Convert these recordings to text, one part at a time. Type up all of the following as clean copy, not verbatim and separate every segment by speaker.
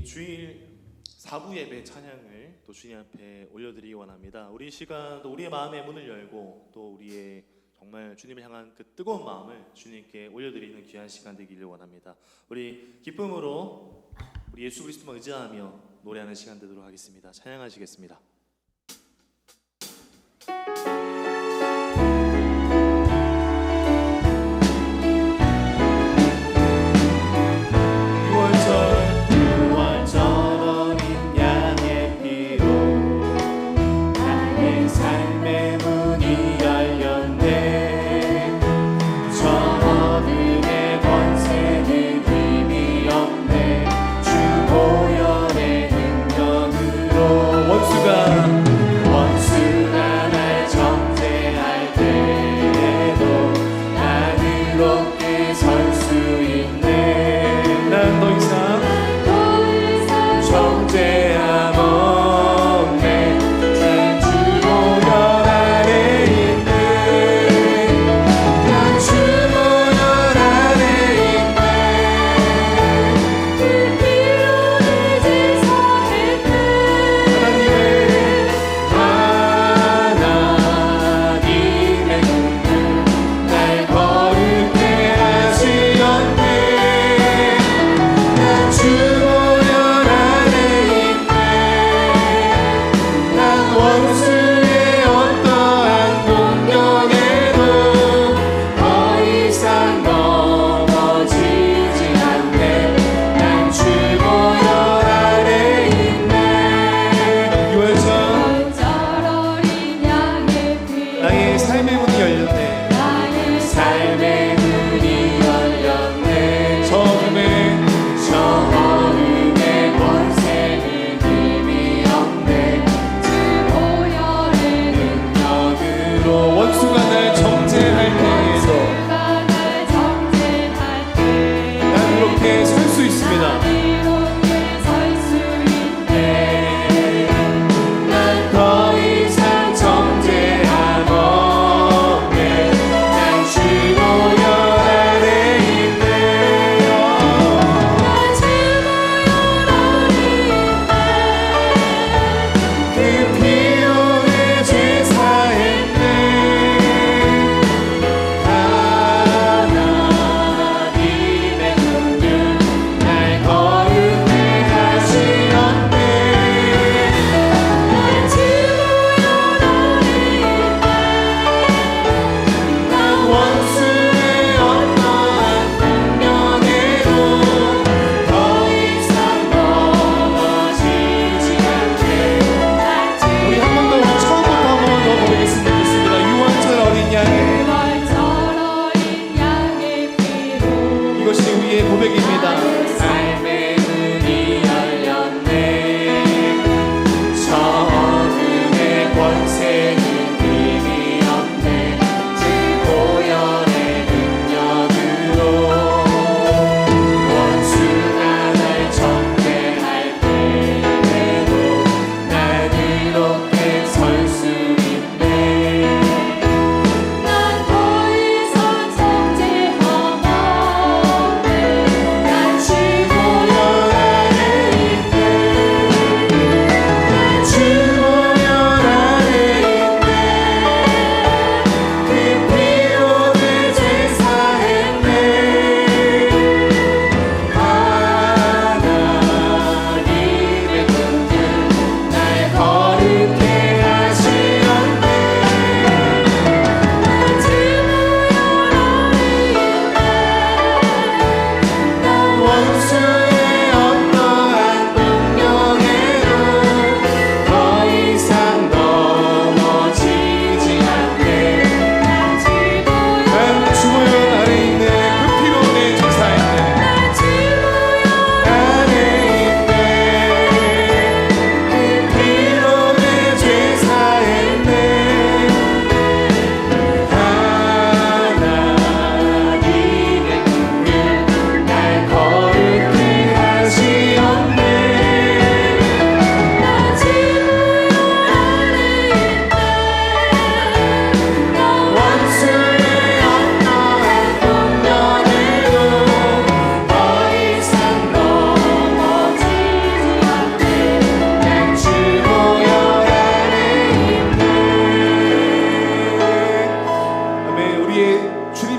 Speaker 1: 주일 4부 예배 찬양을 또 주님 앞에 올려드리기 원합니다. 우리 시간 또 우리의 마음의 문을 열고 또 우리의 정말 주님을 향한 그 뜨거운 마음을 주님께 올려드리는 귀한 시간 되기를 원합니다. 우리 기쁨으로 우리 예수 그리스도만 의지하며 노래하는 시간 되도록 하겠습니다. 찬양하시겠습니다.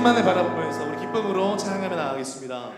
Speaker 1: 그분만을 바라보면서 우리 기쁨으로 찬양하며 나가겠습니다.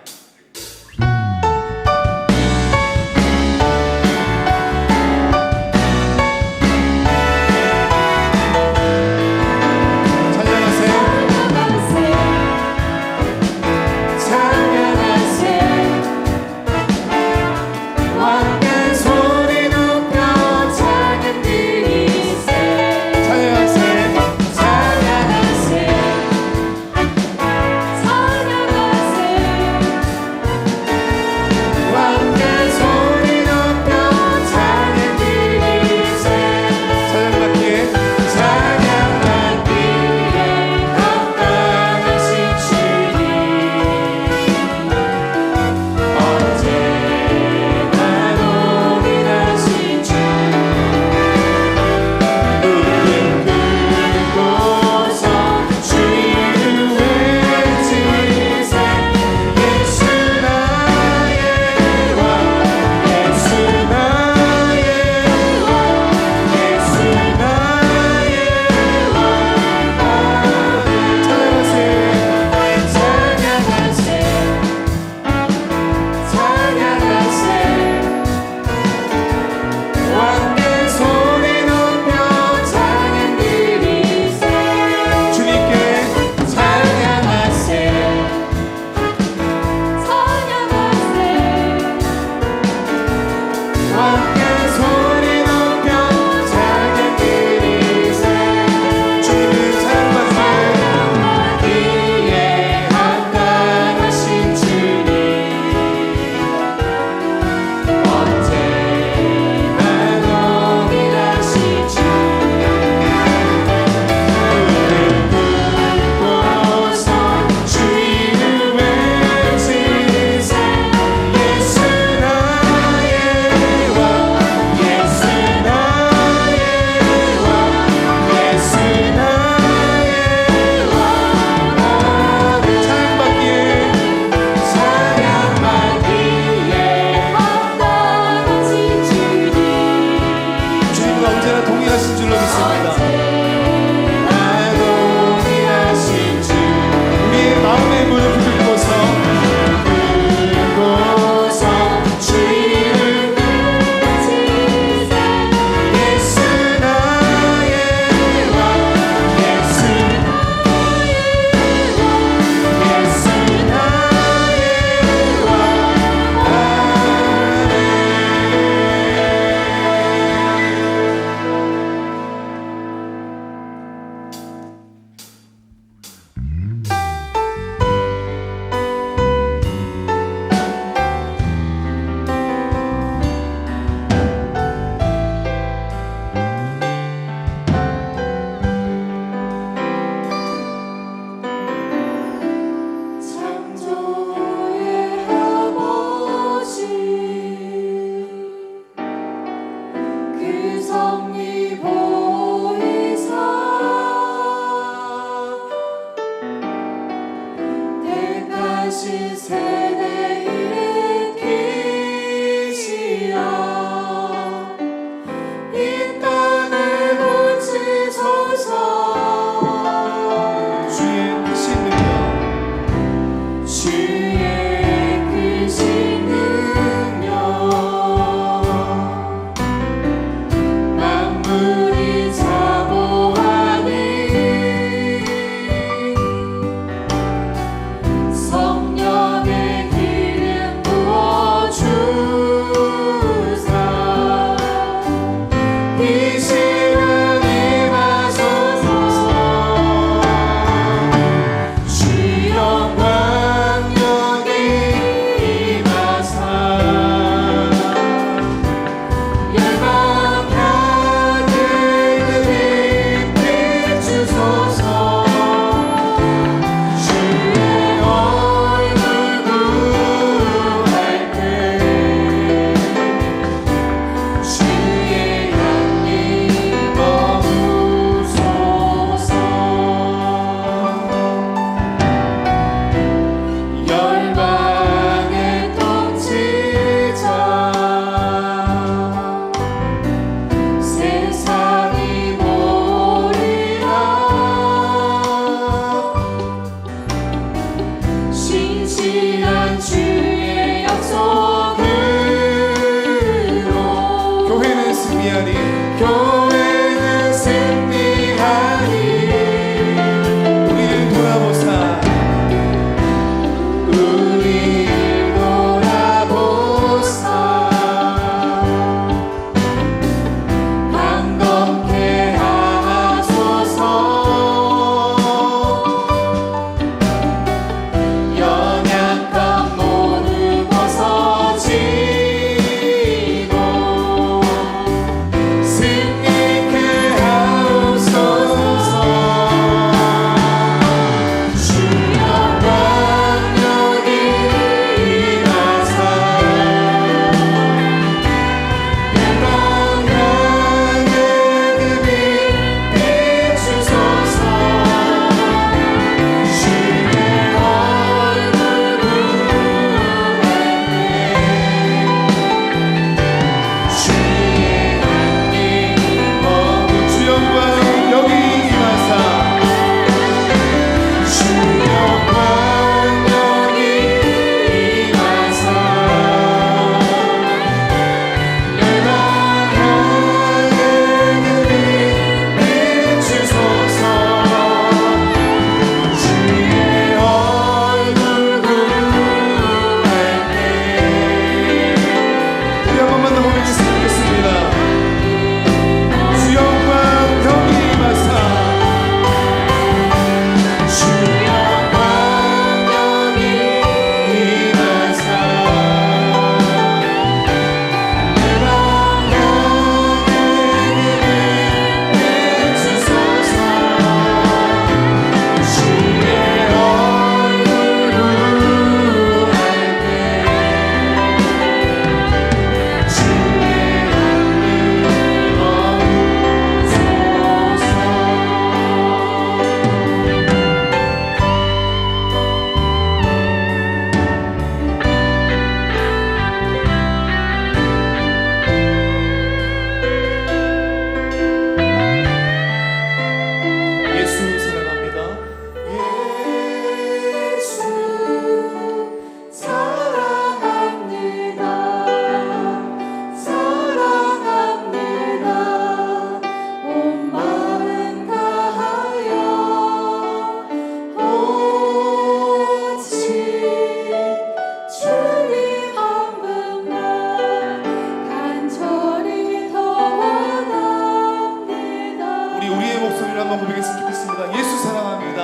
Speaker 2: 한번 고백했으면 좋겠습니다. 예수 사랑합니다.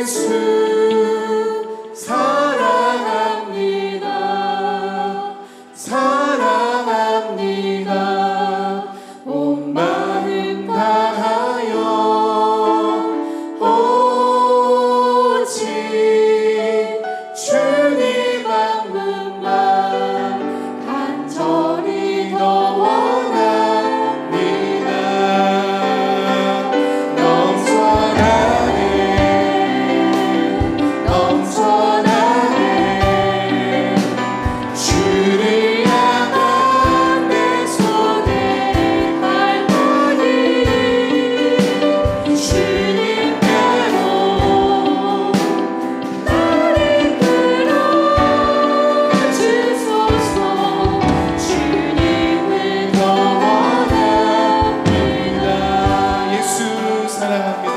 Speaker 2: 예수 사랑합니다. 사랑합니다. 온 마음 다하여 오직 주님 한 분만 간절히 더 원합니다. 넘쳐나네 주를 향한 내 손에 할머니 주님께로 나를 끌어주소서. 주님을 더 원합니다. 예수 사랑합니다.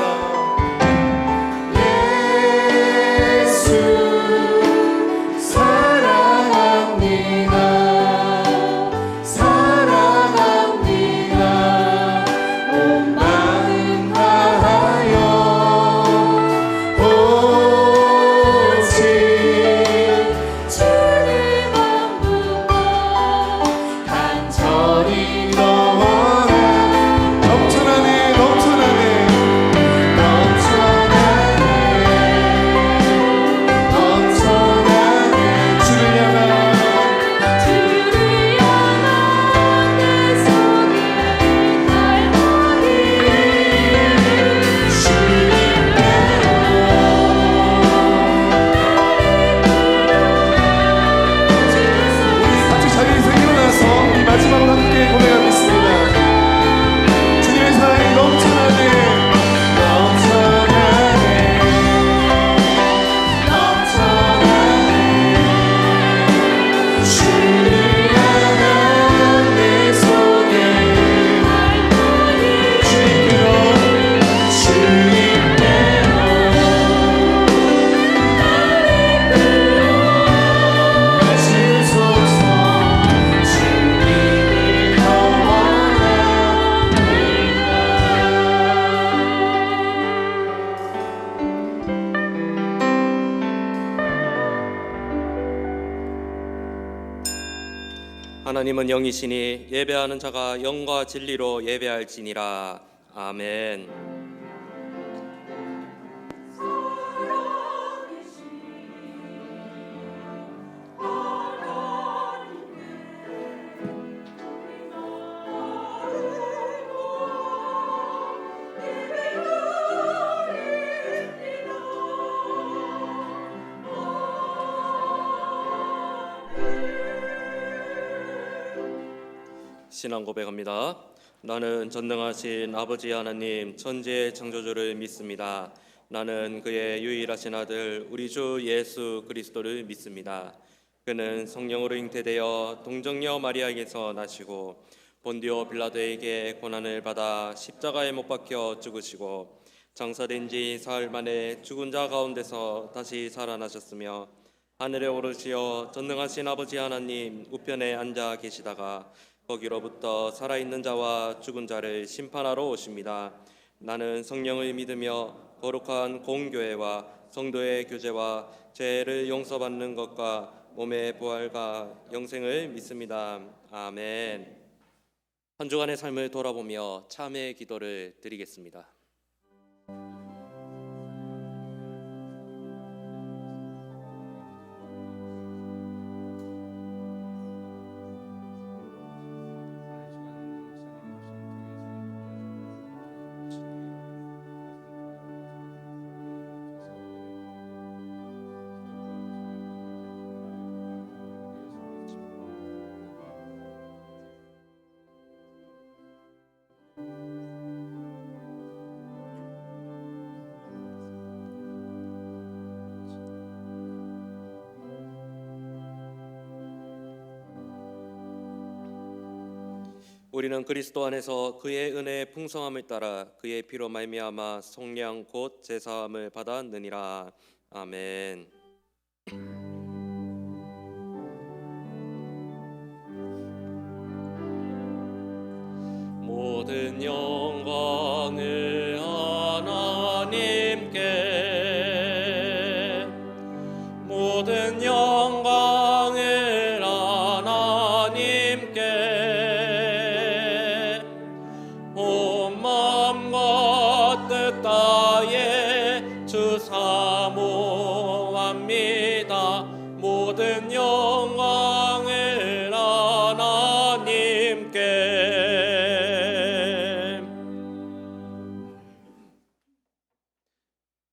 Speaker 2: 예수 사랑합니다. 사랑합니다. 온 마음 다하여 오직 주님 한 분만 간절히 더 원하. 넘쳐나네 넘쳐나네 넘쳐나네 주를 향한 내 손에 할머니 우리 같이 자리에서 일어나서 우리 마지막으로 함께 고백하겠습니다. 주님의 사랑이 넘쳐나네 넘쳐나네 넘쳐나네 주를 향한 내 손에 주님께로 주님께로 주소서. 주님을 더 원합니다.
Speaker 3: 하나님은 영이시니 예배하는 자가 영과 진리로 예배할지니라. 아멘. 신앙 고백합니다. 나는 전능하신 아버지 하나님 천지의 창조주를 믿습니다. 나는 그의 유일하신 아들 우리 주 예수 그리스도를 믿습니다. 그는 성령으로 잉태되어 동정녀 마리아에게서 나시고 본디오 빌라도에게 고난을 받아 십자가에 못 박혀 죽으시고 장사된 지 사흘 만에 죽은 자 가운데서 다시 살아나셨으며 하늘에 오르시어 전능하신 아버지 하나님 우편에 앉아 계시다가 거기로부터 살아있는 자와 죽은 자를 심판하러 오십니다. 나는 성령을 믿으며 거룩한 공교회와 성도의 교제와 죄를 용서받는 것과 몸의 부활과 영생을 믿습니다. 아멘. 한 주간의 삶을 돌아보며 참회의 기도를 드리겠습니다. 우리는 그리스도 안에서 그의 은혜의 풍성함을 따라 그의 피로 말미암아 속량 곧 제사함을 받았느니라. 아멘. 모든 영광을 하나님께 모든 영광을 하나님께 온 마음과 뜻 다해 주 사모합니다. 모든 영광을 하나님께.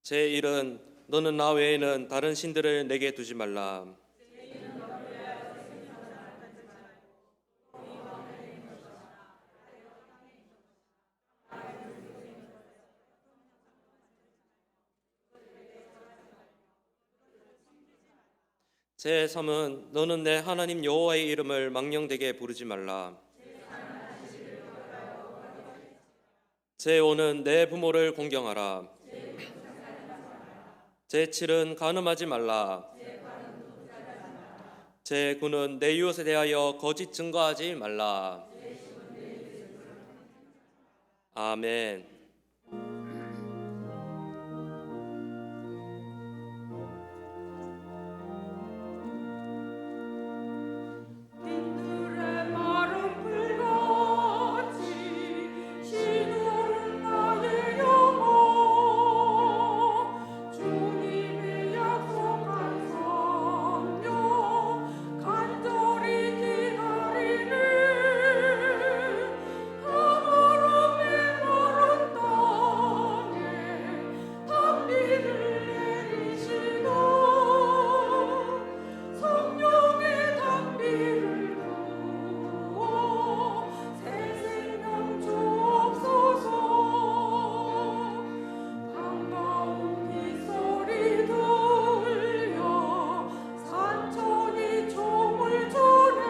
Speaker 3: 제1은 너는 나 외에는 다른 신들을 내게 두지 말라. 제3은 너는 내 하나님 여호와의 이름을 망령되게 부르지 말라. 제5는 내 부모를 공경하라. 제7은 간음하지 말라. 제9는 내 이웃에 대하여 거짓 증거하지 말라. 아멘.
Speaker 2: 빈들의 마른 불같이 시도는 나의 영혼 주님이 약속한 성령 간절히 기다리는 가물음이 마른 땅에 단비를 내리시고 성령의 단비를 부어 새 생명 주옵소서. 반가운 빗소리 들려 산천이 춤을 추네.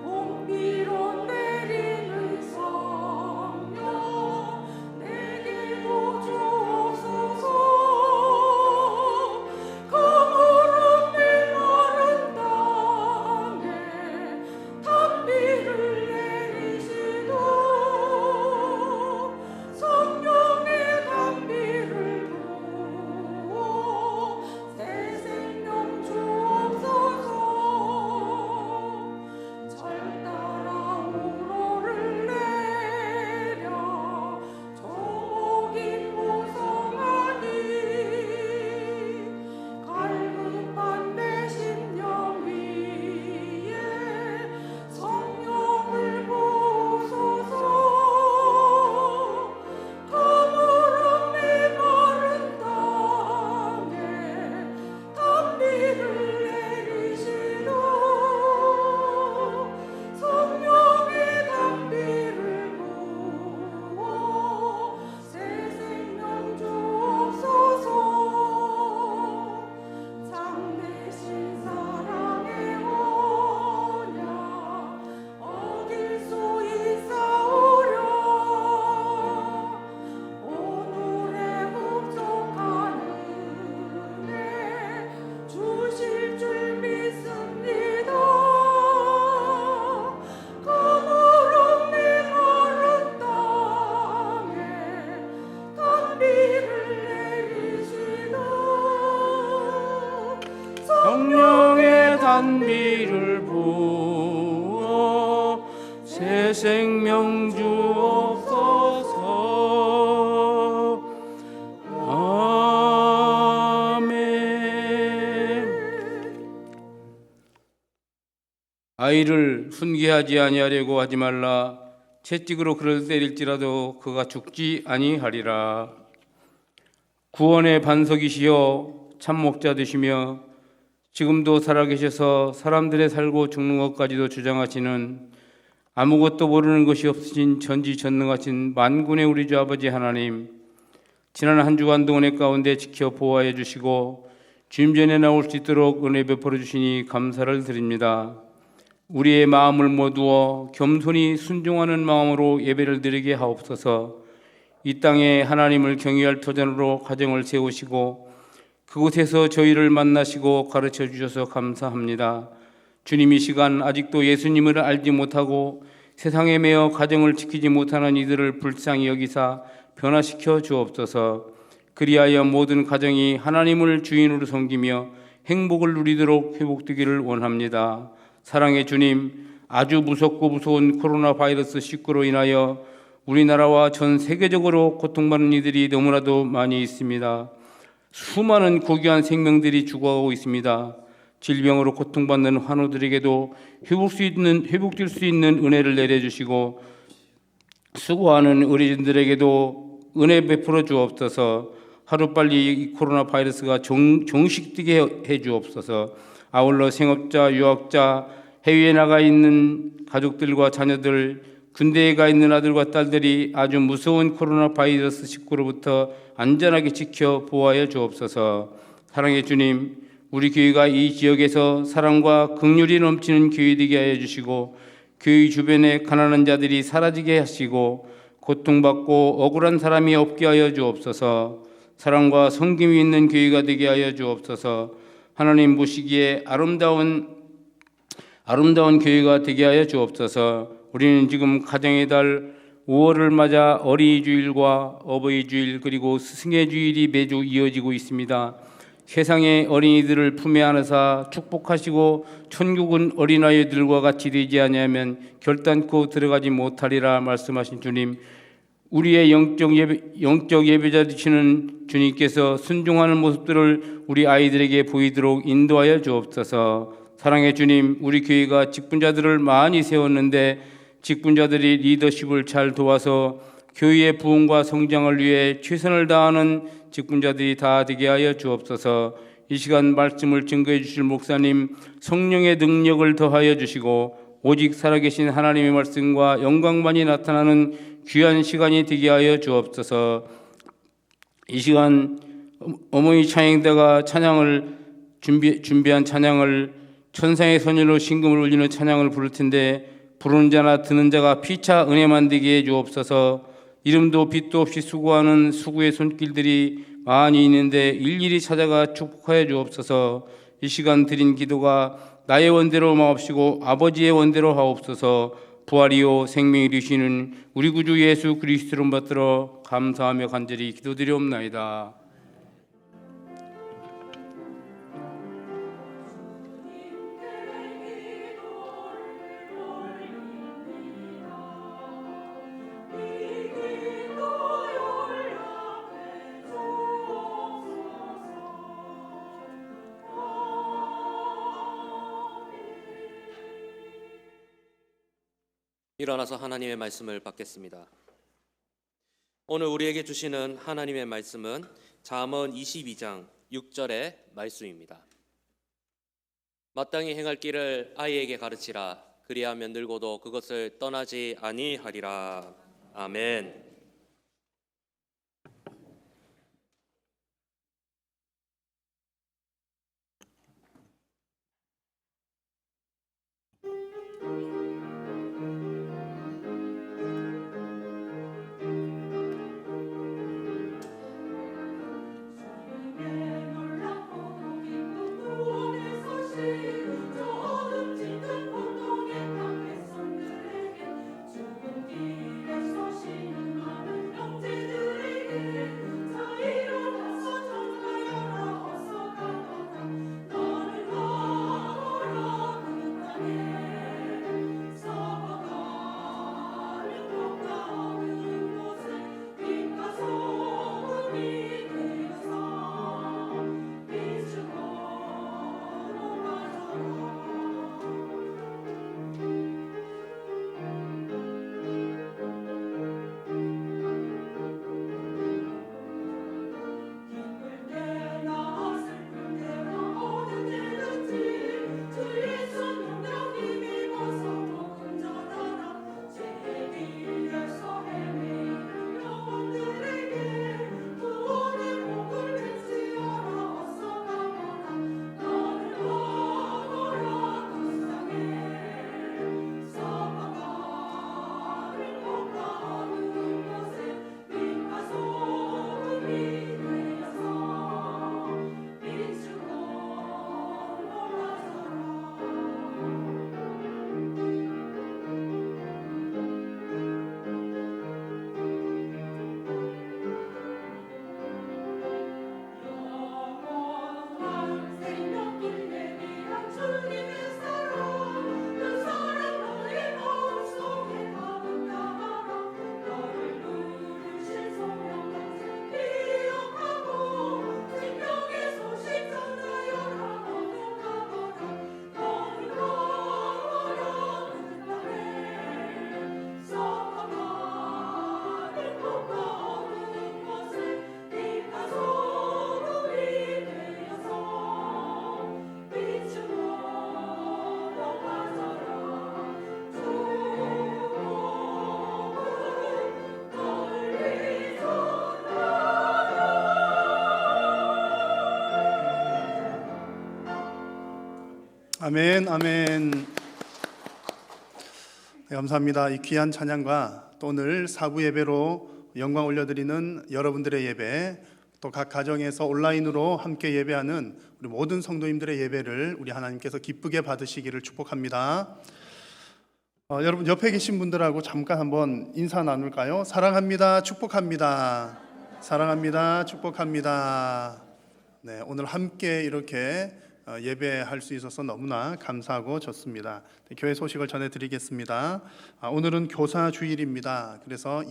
Speaker 2: 봄비로 내리는 성령 내게도 주옵소서. 가물음이 마른 땅에 단비를 내리시고 성령의 단비를 부어 새 생명 주옵소서. 절 따라 우러를 내려 조목이 무성하니 갈급한 내 심령 위에 성령을 부으소서. 가물음이 마른 땅에 단비를 내리시고 성령의 단비를 부어 새 생명 주옵소서. 참되신 사랑의 언약 어딜 수 있사오랴. 오늘의 흡족한 은혜 주실 줄 믿습니다. 가물음이 마른 땅에 단비를 내리시고
Speaker 4: 성령의 단비를 부어 새 생명 주옵소서. 아멘. 아이를 훈계하지 아니하려고 하지 말라. 채찍으로 그를 때릴지라도 그가 죽지 아니하리라. 구원의 반석이시여 참목자 되시며 지금도 살아계셔서 사람들의 살고 죽는 것까지도 주장하시는 아무것도 모르는 것이 없으신 전지전능하신 만군의 우리 주 아버지 하나님, 지난 한 주간 동안의 가운데 지켜 보호하여 주시고 주님 전에 나올 수 있도록 은혜 베풀어 주시니 감사를 드립니다. 우리의 마음을 모두어 겸손히 순종하는 마음으로 예배를 드리게 하옵소서. 이 땅에 하나님을 경외할 터전으로 가정을 세우시고 그곳에서 저희를 만나시고 가르쳐 주셔서 감사합니다. 주님, 이 시간 아직도 예수님을 알지 못하고 세상에 매여 가정을 지키지 못하는 이들을 불쌍히 여기사 변화시켜 주옵소서. 그리하여 모든 가정이 하나님을 주인으로 섬기며 행복을 누리도록 회복되기를 원합니다. 사랑의 주님, 아주 무섭고 무서운 코로나 바이러스 19로 인하여 우리나라와 전 세계적으로 고통받는 이들이 너무나도 많이 있습니다. 수많은 고귀한 생명들이 죽어가고 있습니다. 질병으로 고통받는 환우들에게도 회복될 수 있는 은혜를 내려주시고 수고하는 의료진들에게도 은혜 베풀어 주옵소서. 하루빨리 이 코로나 바이러스가 종식되게 해 주옵소서. 아울러 생업자, 유학자, 해외에 나가 있는 가족들과 자녀들, 군대에 가 있는 아들과 딸들이 아주 무서운 코로나 바이러스 19로부터 안전하게 지켜 보호하여 주옵소서. 사랑의 주님, 우리 교회가 이 지역에서 사랑과 긍휼이 넘치는 교회 되게 하여 주시고 교회 주변에 가난한 자들이 사라지게 하시고 고통받고 억울한 사람이 없게 하여 주옵소서. 사랑과 섬김이 있는 교회가 되게 하여 주옵소서. 하나님 보시기에 아름다운 교회가 되게 하여 주옵소서. 우리는 지금 가정의 달 5월을 맞아 어린이 주일과 어버이 주일 그리고 스승의 주일이 매주 이어지고 있습니다. 세상의 어린이들을 품에 안으사 축복하시고 천국은 어린아이들과 같이 되지 아니하면 결단코 들어가지 못하리라 말씀하신 주님, 우리의 영적 예배자 되시는 주님께서 순종하는 모습들을 우리 아이들에게 보이도록 인도하여 주옵소서. 사랑의 주님, 우리 교회가 직분자들을 많이 세웠는데 직분자들이 리더십을 잘 도와서 교회의 부흥과 성장을 위해 최선을 다하는 직분자들이 다 되게 하여 주옵소서. 이 시간 말씀을 증거해 주실 목사님 성령의 능력을 더하여 주시고 오직 살아계신 하나님의 말씀과 영광만이 나타나는 귀한 시간이 되게 하여 주옵소서. 이 시간 어머니 찬양대가 찬양을 준비한 찬양을 천상의 소녀로 신금을 울리는 찬양을 부를 텐데 부르는 자나 듣는 자가 피차 은혜만 되게 해 주옵소서. 이름도 빛도 없이 수고하는 수고의 손길들이 많이 있는데 일일이 찾아가 축복하여 주옵소서. 이 시간 드린 기도가 나의 원대로 마옵시고 아버지의 원대로 하옵소서. 부활이요 생명이 되시는 우리 구주 예수 그리스도를 받들어 감사하며 간절히 기도드리옵나이다.
Speaker 3: 일어나서 하나님의 말씀을 받겠습니다. 오늘 우리에게 주시는 하나님의 말씀은 잠언 22장 6절의 말씀입니다. 마땅히 행할 길을 아이에게 가르치라. 그리하면 늙어도 그것을 떠나지 아니하리라. 아멘.
Speaker 2: 저 어둠 짙은 공동의 땅 백성들에게 죽은 길에 서시는
Speaker 5: 아멘, 아멘. 네, 감사합니다. 이 귀한 찬양과 또 오늘 사부 예배로 영광 올려드리는 여러분들의 예배, 또 각 가정에서 온라인으로 함께 예배하는 우리 모든 성도님들의 예배를 우리 하나님께서 기쁘게 받으시기를 축복합니다. 여러분 옆에 계신 분들하고 잠깐 한번 인사 나눌까요? 사랑합니다, 축복합니다. 사랑합니다, 축복합니다. 네, 오늘 함께 이렇게 예배할 수 있어서 너무나 감사하고 좋습니다. 교회 소식을 전해드리겠습니다. 오늘은 교사 주일입니다. 그래서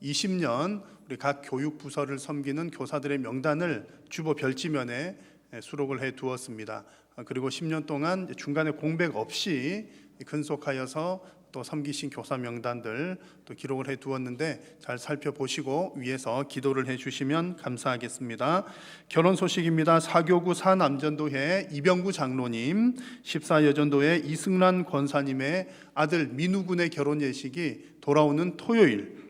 Speaker 5: 2020년 우리 각 교육부서를 섬기는 교사들의 명단을 주보 별지면에 수록을 해 두었습니다. 그리고 10년 동안 중간에 공백 없이 근속하여서 또 섬기신 교사 명단들 또 기록을 해 두었는데 잘 살펴보시고 위에서 기도를 해 주시면 감사하겠습니다. 결혼 소식입니다. 사교구 사남전도회 이병구 장로님, 14여전도회 이승란 권사님의 아들 민우 군의 결혼 예식이 돌아오는 토요일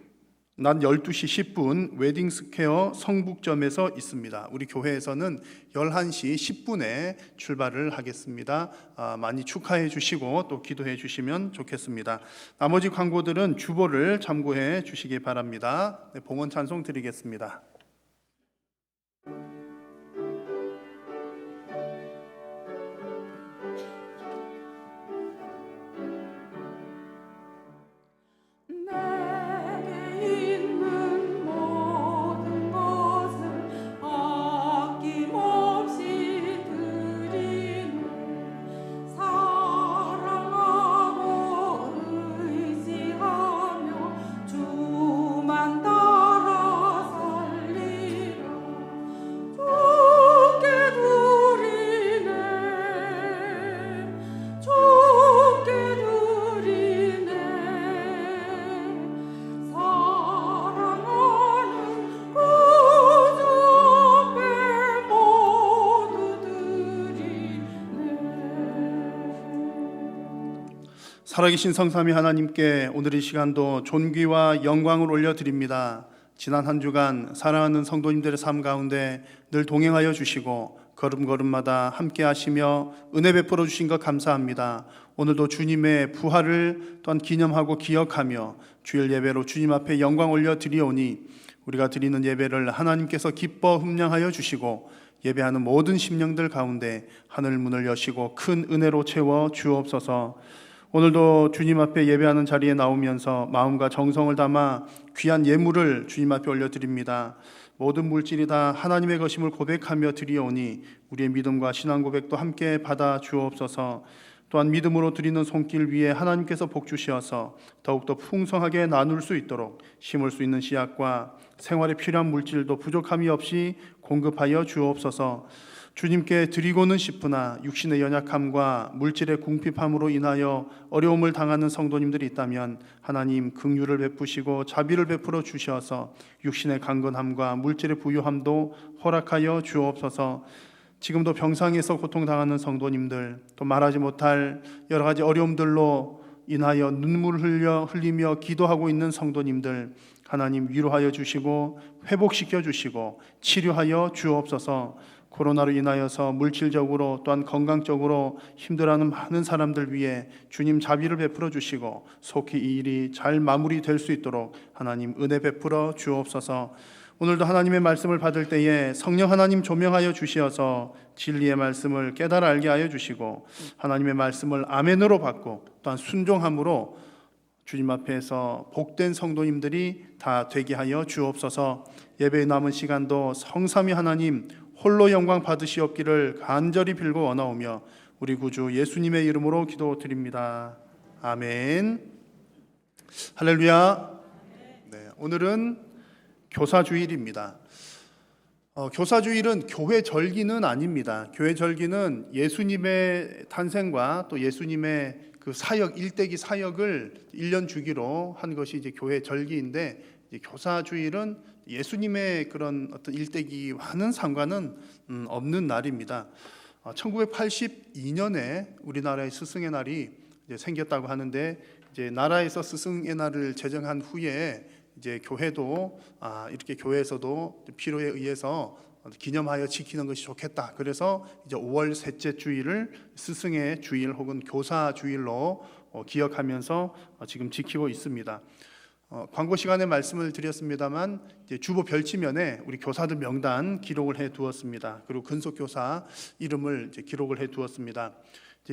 Speaker 5: 낮 12시 10분 웨딩스퀘어 성북점에서 있습니다. 우리 교회에서는 11시 10분에 출발을 하겠습니다. 많이 축하해 주시고 또 기도해 주시면 좋겠습니다. 나머지 광고들은 주보를 참고해 주시기 바랍니다. 네, 봉헌 찬송 드리겠습니다.
Speaker 2: 내게 있는 모든 것을 아낌없이 드리네. 사랑하고 의지하며 주만 따라 살리라. 주께 드리네. 주께 드리네. 사랑하는 구주 앞에 모두 드리네.
Speaker 5: 살아계신 성삼위 하나님께 오늘 이 시간도 존귀와 영광을 올려드립니다. 지난 한 주간 사랑하는 성도님들의 삶 가운데 늘 동행하여 주시고 걸음걸음마다 함께 하시며 은혜 베풀어 주신 것 감사합니다. 오늘도 주님의 부활을 또한 기념하고 기억하며 주일 예배로 주님 앞에 영광 올려드리오니 우리가 드리는 예배를 하나님께서 기뻐 흠량하여 주시고 예배하는 모든 심령들 가운데 하늘 문을 여시고 큰 은혜로 채워 주옵소서. 오늘도 주님 앞에 예배하는 자리에 나오면서 마음과 정성을 담아 귀한 예물을 주님 앞에 올려드립니다. 모든 물질이 다 하나님의 것임을 고백하며 드리오니 우리의 믿음과 신앙 고백도 함께 받아 주옵소서. 또한 믿음으로 드리는 손길 위에 하나님께서 복 주시어서 더욱더 풍성하게 나눌 수 있도록 심을 수 있는 씨앗과 생활에 필요한 물질도 부족함이 없이 공급하여 주옵소서. 주님께 드리고는 싶으나 육신의 연약함과 물질의 궁핍함으로 인하여 어려움을 당하는 성도님들이 있다면 하나님 긍휼을 베푸시고 자비를 베풀어 주셔서 육신의 강건함과 물질의 부유함도 허락하여 주옵소서. 지금도 병상에서 고통당하는 성도님들, 또 말하지 못할 여러 가지 어려움들로 인하여 눈물을 흘리며 기도하고 있는 성도님들 하나님 위로하여 주시고 회복시켜 주시고 치료하여 주옵소서. 코로나로 인하여서 물질적으로 또한 건강적으로 힘들어하는 많은 사람들 위해 주님 자비를 베풀어 주시고 속히 이 일이 잘 마무리될 수 있도록 하나님 은혜 베풀어 주옵소서. 오늘도 하나님의 말씀을 받을 때에 성령 하나님 조명하여 주시어서 진리의 말씀을 깨달아 알게 하여 주시고 하나님의 말씀을 아멘으로 받고 또한 순종함으로 주님 앞에서 복된 성도님들이 다 되게 하여 주옵소서. 예배의 남은 시간도 성삼위 하나님 홀로 영광 받으시옵기를 간절히 빌고 원하오며 우리 구주 예수님의 이름으로 기도드립니다. 아멘. 할렐루야. 네, 오늘은 교사주일입니다. 교사주일은 교회 절기는 아닙니다. 교회 절기는 예수님의 탄생과 또 예수님의 그 사역, 일대기 사역을 1년 주기로 한 것이 이제 교회 절기인데, 이제 교사주일은 예수님의 그런 어떤 일대기와는 상관은 없는 날입니다. 1982년에 우리나라의 스승의 날이 이제 생겼다고 하는데, 이제 나라에서 스승의 날을 제정한 후에 이제 교회도 이렇게 교회에서도 필요에 의해서 기념하여 지키는 것이 좋겠다. 그래서 이제 5월 셋째 주일을 스승의 주일 혹은 교사 주일로 기억하면서 지금 지키고 있습니다. 광고 시간에 말씀을 드렸습니다만 이제 주보 별지면에 우리 교사들 명단 기록을 해 두었습니다. 그리고 근속 교사 이름을 이제 기록을 해 두었습니다.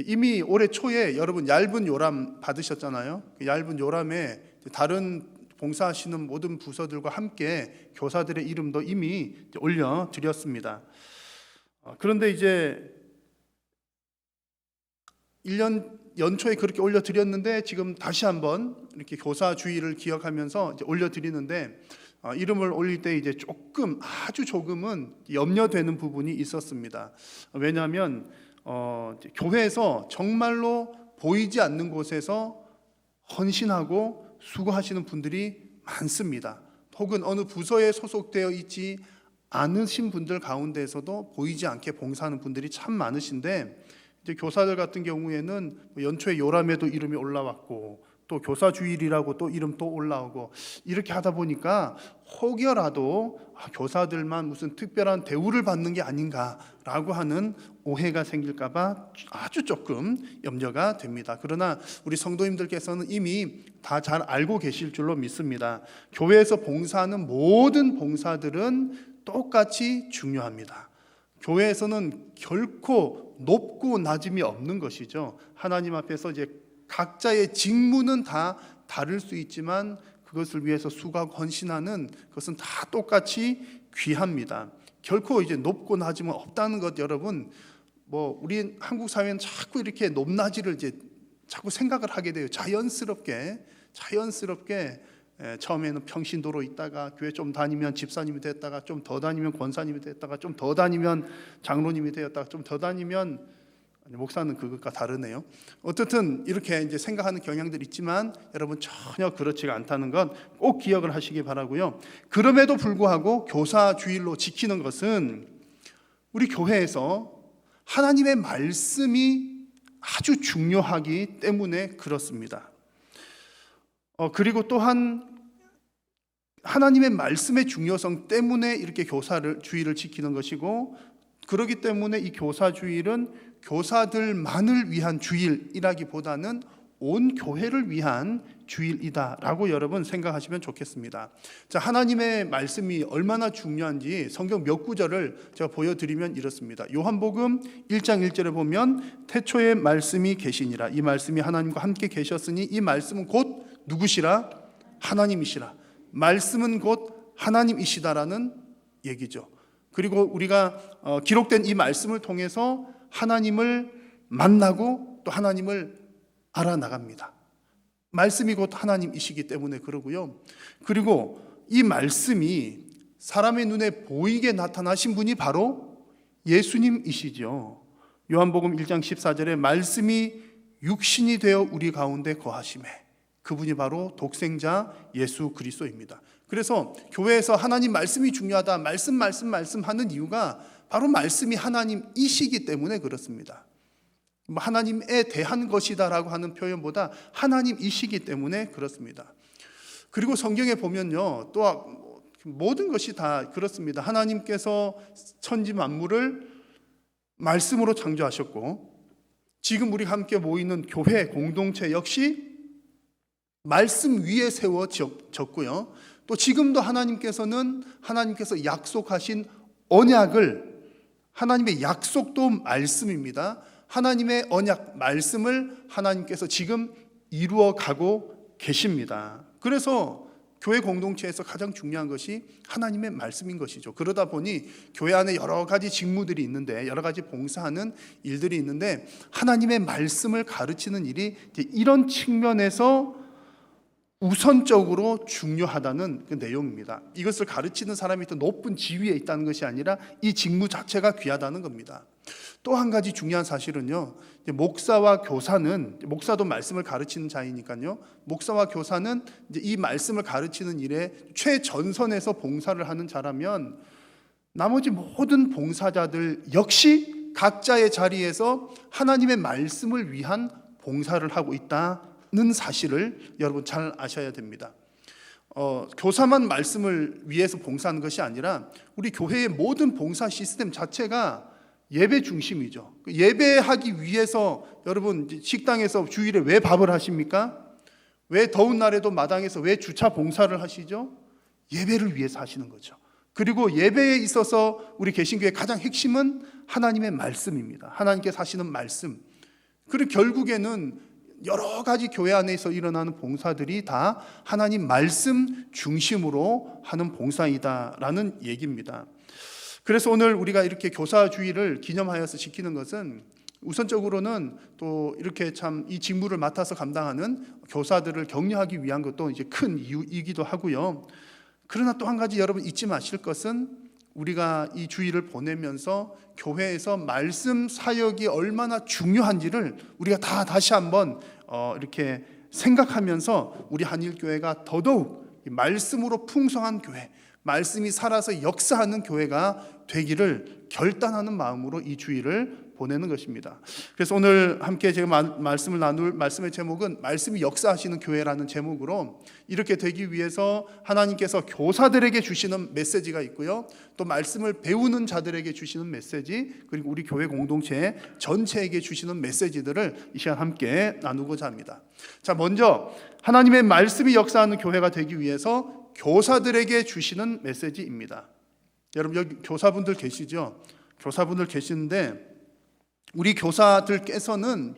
Speaker 5: 이미 올해 초에 여러분 얇은 요람 받으셨잖아요. 그 얇은 요람에 다른 봉사하시는 모든 부서들과 함께 교사들의 이름도 이미 올려 드렸습니다. 그런데 이제 1년 연초에 그렇게 올려 드렸는데 지금 다시 한번 이렇게 교사 주일을 기억하면서 이제 올려 드리는데 이름을 올릴 때 이제 아주 조금은 염려되는 부분이 있었습니다. 왜냐하면 교회에서 정말로 보이지 않는 곳에서 헌신하고 수고하시는 분들이 많습니다. 혹은 어느 부서에 소속되어 있지 않으신 분들 가운데에서도 보이지 않게 봉사하는 분들이 참 많으신데 이제 교사들 같은 경우에는 연초에 요람에도 이름이 올라왔고 또 교사 주일이라고 또 이름 또 올라오고 이렇게 하다 보니까 혹여라도 교사들만 무슨 특별한 대우를 받는 게 아닌가라고 하는 오해가 생길까봐 아주 조금 염려가 됩니다. 그러나 우리 성도님들께서는 이미 다 잘 알고 계실 줄로 믿습니다. 교회에서 봉사하는 모든 봉사들은 똑같이 중요합니다. 교회에서는 결코 높고 낮음이 없는 것이죠. 하나님 앞에서 이제 각자의 직무는 다 다를 수 있지만 그것을 위해서 수고하고 헌신하는 것은 다 똑같이 귀합니다. 결코 이제 높고 낮음은 없다는 것 여러분 우리 한국 사회는 자꾸 이렇게 높낮이를 이제 자꾸 생각을 하게 돼요. 자연스럽게 처음에는 평신도로 있다가 교회 좀 다니면 집사님이 됐다가 좀 더 다니면 권사님이 됐다가 좀 더 다니면 장로님이 되었다가 좀 더 다니면 목사는 그것과 다르네요. 어쨌든 이렇게 이제 생각하는 경향들이 있지만 여러분 전혀 그렇지가 않다는 건 꼭 기억을 하시기 바라고요. 그럼에도 불구하고 교사 주일로 지키는 것은 우리 교회에서 하나님의 말씀이 아주 중요하기 때문에 그렇습니다. 그리고 또한 하나님의 말씀의 중요성 때문에 이렇게 주일을 지키는 것이고 그렇기 때문에 이 교사 주일은 교사들만을 위한 주일이라기보다는 온 교회를 위한 주일이다라고 여러분 생각하시면 좋겠습니다. 자, 하나님의 말씀이 얼마나 중요한지 성경 몇 구절을 제가 보여드리면 이렇습니다. 요한복음 1장 1절에 보면 태초에 말씀이 계시니라. 이 말씀이 하나님과 함께 계셨으니 이 말씀은 곧 누구시라? 하나님이시라. 말씀은 곧 하나님이시다라는 얘기죠. 그리고 우리가 기록된 이 말씀을 통해서 하나님을 만나고 또 하나님을 알아나갑니다. 말씀이 곧 하나님이시기 때문에 그러고요. 그리고 이 말씀이 사람의 눈에 보이게 나타나신 분이 바로 예수님이시죠. 요한복음 1장 14절에 말씀이 육신이 되어 우리 가운데 거하시매 그분이 바로 독생자 예수 그리스도입니다. 그래서 교회에서 하나님 말씀이 중요하다 말씀 하는 이유가 바로 말씀이 하나님이시기 때문에 그렇습니다. 하나님에 대한 것이다라고 하는 표현보다 하나님이시기 때문에 그렇습니다. 그리고 성경에 보면요 또 모든 것이 다 그렇습니다. 하나님께서 천지 만물을 말씀으로 창조하셨고 지금 우리가 함께 모이는 교회 공동체 역시 말씀 위에 세워졌고요. 또 지금도 하나님께서 약속하신 언약을 하나님의 약속도 말씀입니다. 하나님의 언약 말씀을 하나님께서 지금 이루어 가고 계십니다. 그래서 교회 공동체에서 가장 중요한 것이 하나님의 말씀인 것이죠. 그러다 보니 교회 안에 여러 가지 직무들이 있는데 여러 가지 봉사하는 일들이 있는데 하나님의 말씀을 가르치는 일이 이런 측면에서 우선적으로 중요하다는 그 내용입니다. 이것을 가르치는 사람이 더 높은 지위에 있다는 것이 아니라 이 직무 자체가 귀하다는 겁니다. 또 한 가지 중요한 사실은요, 목사와 교사는, 목사도 말씀을 가르치는 자이니까요, 목사와 교사는 이제 이 말씀을 가르치는 일에 최전선에서 봉사를 하는 자라면 나머지 모든 봉사자들 역시 각자의 자리에서 하나님의 말씀을 위한 봉사를 하고 있다는 사실을 여러분 잘 아셔야 됩니다. 교사만 말씀을 위해서 봉사하는 것이 아니라 우리 교회의 모든 봉사 시스템 자체가 예배 중심이죠. 예배하기 위해서 여러분 식당에서 주일에 왜 밥을 하십니까? 왜 더운 날에도 마당에서 왜 주차 봉사를 하시죠? 예배를 위해서 하시는 거죠. 그리고 예배에 있어서 우리 개신교의 가장 핵심은 하나님의 말씀입니다. 하나님께서 하시는 말씀. 그리고 결국에는 여러 가지 교회 안에서 일어나는 봉사들이 다 하나님 말씀 중심으로 하는 봉사이다라는 얘기입니다. 그래서 오늘 우리가 이렇게 교사주의를 기념하여서 지키는 것은 우선적으로는 또 이렇게 참 이 직무를 맡아서 감당하는 교사들을 격려하기 위한 것도 이제 큰 이유이기도 하고요. 그러나 또 한 가지 여러분 잊지 마실 것은 우리가 이 주일을 보내면서 교회에서 말씀 사역이 얼마나 중요한지를 우리가 다 다시 한번 이렇게 생각하면서 우리 한일교회가 더더욱 말씀으로 풍성한 교회, 말씀이 살아서 역사하는 교회가 되기를 결단하는 마음으로 이 주일을 보내는 것입니다. 그래서 오늘 함께 제가 말씀을 나눌 말씀의 제목은 말씀이 역사하시는 교회라는 제목으로 이렇게 되기 위해서 하나님께서 교사들에게 주시는 메시지가 있고요. 또 말씀을 배우는 자들에게 주시는 메시지, 그리고 우리 교회 공동체 전체에게 주시는 메시지들을 이 시간 함께 나누고자 합니다. 자, 먼저 하나님의 말씀이 역사하는 교회가 되기 위해서 교사들에게 주시는 메시지입니다. 여러분 여기 교사분들 계시죠? 교사분들 계시는데 우리 교사들께서는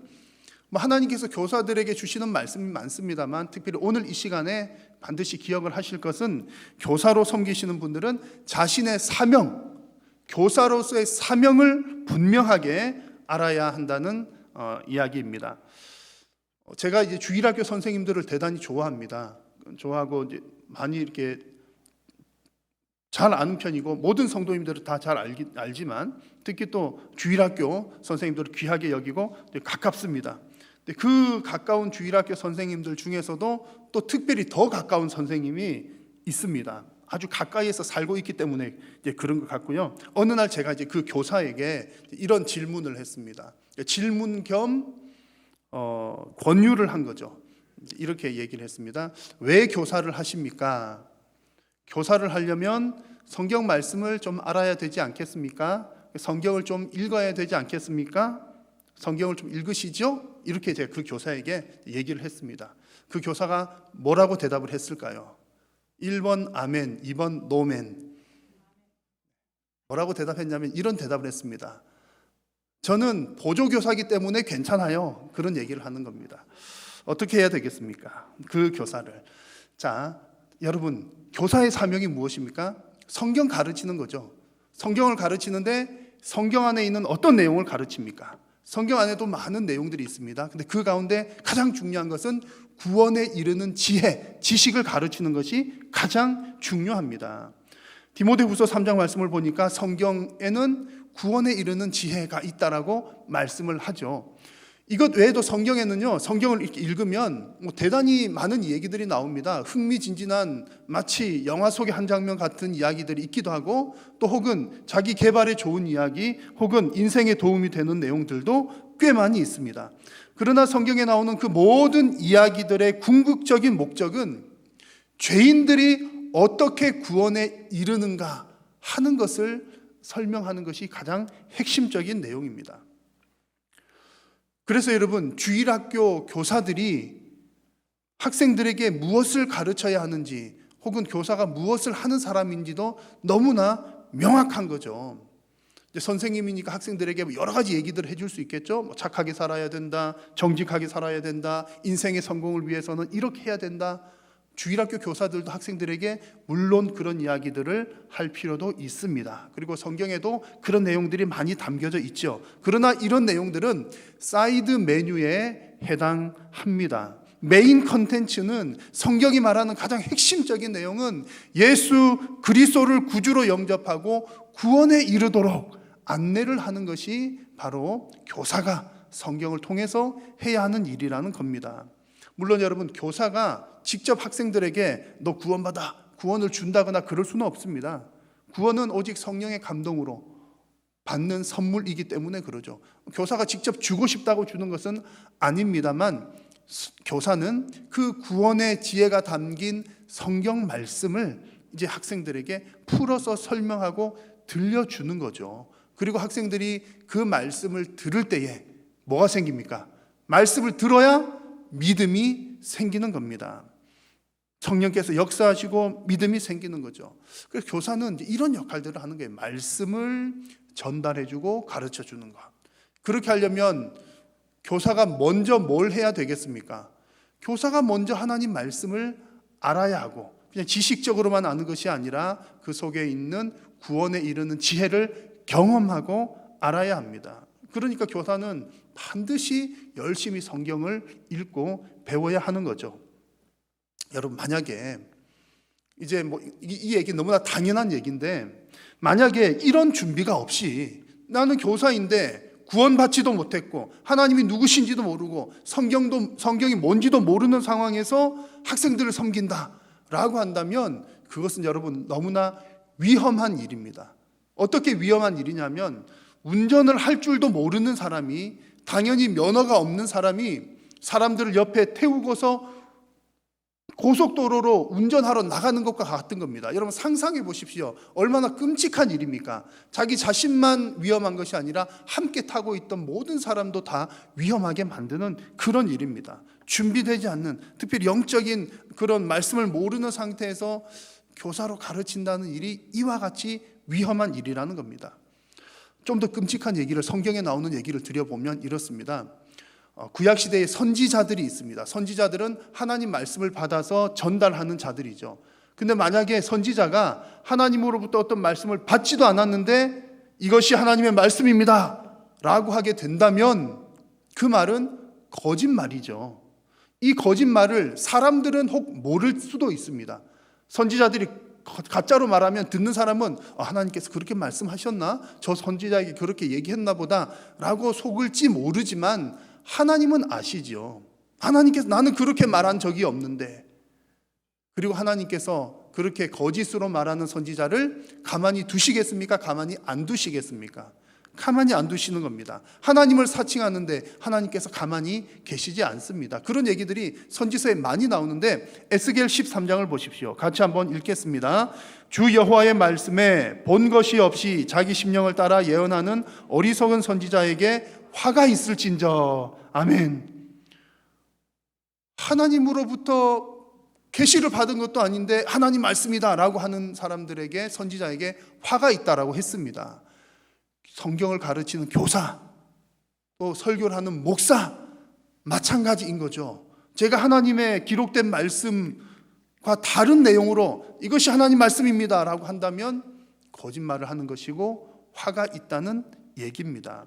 Speaker 5: 하나님께서 교사들에게 주시는 말씀이 많습니다만 특별히 오늘 이 시간에 반드시 기억을 하실 것은 교사로 섬기시는 분들은 자신의 사명, 교사로서의 사명을 분명하게 알아야 한다는 이야기입니다. 제가 이제 주일학교 선생님들을 대단히 좋아합니다. 좋아하고 이제 많이 이렇게 잘 아는 편이고 모든 성도님들은 다 잘 알지만 특히 또 주일학교 선생님들을 귀하게 여기고 가깝습니다. 그 가까운 주일학교 선생님들 중에서도 또 특별히 더 가까운 선생님이 있습니다. 아주 가까이에서 살고 있기 때문에 이제 그런 것 같고요. 어느 날 제가 이제 그 교사에게 이런 질문을 했습니다. 질문 겸 권유를 한 거죠. 이렇게 얘기를 했습니다. 왜 교사를 하십니까? 교사를 하려면 성경 말씀을 좀 알아야 되지 않겠습니까? 성경을 좀 읽어야 되지 않겠습니까? 성경을 좀 읽으시죠? 이렇게 제가 그 교사에게 얘기를 했습니다. 그 교사가 뭐라고 대답을 했을까요? 1번 아멘, 2번 노멘. 뭐라고 대답했냐면 이런 대답을 했습니다. 저는 보조교사이기 때문에 괜찮아요. 그런 얘기를 하는 겁니다. 어떻게 해야 되겠습니까? 그 교사를. 자, 여러분 교사의 사명이 무엇입니까? 성경 가르치는 거죠. 성경을 가르치는데 성경 안에 있는 어떤 내용을 가르칩니까? 성경 안에도 많은 내용들이 있습니다. 근데 그 가운데 가장 중요한 것은 구원에 이르는 지혜, 지식을 가르치는 것이 가장 중요합니다. 디모데후서 3장 말씀을 보니까 성경에는 구원에 이르는 지혜가 있다라고 말씀을 하죠. 이것 외에도 성경에는요, 성경을 이렇게 읽으면 대단히 많은 얘기들이 나옵니다. 흥미진진한 마치 영화 속의 한 장면 같은 이야기들이 있기도 하고 또 혹은 자기 개발에 좋은 이야기 혹은 인생에 도움이 되는 내용들도 꽤 많이 있습니다. 그러나 성경에 나오는 그 모든 이야기들의 궁극적인 목적은 죄인들이 어떻게 구원에 이르는가 하는 것을 설명하는 것이 가장 핵심적인 내용입니다. 그래서 여러분 주일학교 교사들이 학생들에게 무엇을 가르쳐야 하는지 혹은 교사가 무엇을 하는 사람인지도 너무나 명확한 거죠. 이제 선생님이니까 학생들에게 여러 가지 얘기들을 해줄 수 있겠죠. 착하게 살아야 된다, 정직하게 살아야 된다, 인생의 성공을 위해서는 이렇게 해야 된다. 주일학교 교사들도 학생들에게 물론 그런 이야기들을 할 필요도 있습니다. 그리고 성경에도 그런 내용들이 많이 담겨져 있죠. 그러나 이런 내용들은 사이드 메뉴에 해당합니다. 메인 컨텐츠는 성경이 말하는 가장 핵심적인 내용은 예수 그리스도를 구주로 영접하고 구원에 이르도록 안내를 하는 것이 바로 교사가 성경을 통해서 해야 하는 일이라는 겁니다. 물론 여러분 교사가 직접 학생들에게 너 구원받아, 구원을 준다거나 그럴 수는 없습니다. 구원은 오직 성령의 감동으로 받는 선물이기 때문에 그러죠. 교사가 직접 주고 싶다고 주는 것은 아닙니다만 교사는 그 구원의 지혜가 담긴 성경 말씀을 이제 학생들에게 풀어서 설명하고 들려주는 거죠. 그리고 학생들이 그 말씀을 들을 때에 뭐가 생깁니까? 말씀을 들어야 믿음이 생기는 겁니다. 성령께서 역사하시고 믿음이 생기는 거죠. 그래서 교사는 이제 이런 역할들을 하는 거예요. 말씀을 전달해주고 가르쳐주는 것. 그렇게 하려면 교사가 먼저 뭘 해야 되겠습니까? 교사가 먼저 하나님 말씀을 알아야 하고, 그냥 지식적으로만 아는 것이 아니라 그 속에 있는 구원에 이르는 지혜를 경험하고 알아야 합니다. 그러니까 교사는 반드시 열심히 성경을 읽고 배워야 하는 거죠. 여러분, 만약에 이제 이 얘기 너무나 당연한 얘기인데, 만약에 이런 준비가 없이 나는 교사인데 구원받지도 못했고 하나님이 누구신지도 모르고 성경이 뭔지도 모르는 상황에서 학생들을 섬긴다라고 한다면 그것은 여러분 너무나 위험한 일입니다. 어떻게 위험한 일이냐면, 운전을 할 줄도 모르는 사람이, 당연히 면허가 없는 사람이 사람들을 옆에 태우고서 고속도로로 운전하러 나가는 것과 같은 겁니다. 여러분 상상해 보십시오. 얼마나 끔찍한 일입니까? 자기 자신만 위험한 것이 아니라 함께 타고 있던 모든 사람도 다 위험하게 만드는 그런 일입니다. 준비되지 않는, 특별히 영적인 그런 말씀을 모르는 상태에서 교사로 가르친다는 일이 이와 같이 위험한 일이라는 겁니다. 좀 더 끔찍한 얘기를, 성경에 나오는 얘기를 드려보면 이렇습니다. 구약시대에 선지자들이 있습니다. 선지자들은 하나님 말씀을 받아서 전달하는 자들이죠. 근데 만약에 선지자가 하나님으로부터 어떤 말씀을 받지도 않았는데 이것이 하나님의 말씀입니다 라고 하게 된다면 그 말은 거짓말이죠. 이 거짓말을 사람들은 혹 모를 수도 있습니다. 선지자들이 가짜로 말하면 듣는 사람은 하나님께서 그렇게 말씀하셨나? 저 선지자에게 그렇게 얘기했나 보다 라고 속을지 모르지만 하나님은 아시죠. 하나님께서 나는 그렇게 말한 적이 없는데, 그리고 하나님께서 그렇게 거짓으로 말하는 선지자를 가만히 두시겠습니까? 가만히 안 두시겠습니까? 가만히 안 두시는 겁니다. 하나님을 사칭하는데 하나님께서 가만히 계시지 않습니다. 그런 얘기들이 선지서에 많이 나오는데 에스겔 13장을 보십시오. 같이 한번 읽겠습니다. 주 여호와의 말씀에 본 것이 없이 자기 심령을 따라 예언하는 어리석은 선지자에게 화가 있을진저. 아멘. 하나님으로부터 계시를 받은 것도 아닌데 하나님 말씀이다 라고 하는 사람들에게, 선지자에게 화가 있다라고 했습니다. 성경을 가르치는 교사, 또 설교를 하는 목사, 마찬가지인 거죠. 제가 하나님의 기록된 말씀과 다른 내용으로 이것이 하나님 말씀입니다 라고 한다면 거짓말을 하는 것이고 화가 있다는 얘기입니다.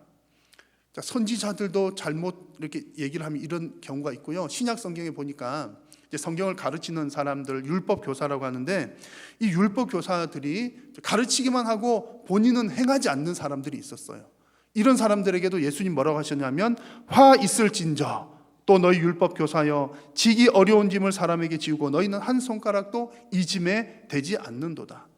Speaker 5: 선지자들도 잘못 이렇게 얘기를 하면 이런 경우가 있고요. 신약 성경에 보니까 이제 성경을 가르치는 사람들 율법 교사라고 하는데, 이 율법 교사들이 가르치기만 하고 본인은 행하지 않는 사람들이 있었어요. 이런 사람들에게도 예수님 뭐라고 하셨냐면, 화 있을진저 또 너희 율법 교사여, 지기 어려운 짐을 사람에게 지우고 너희는 한 손가락도 이 짐에 대지 않는도다.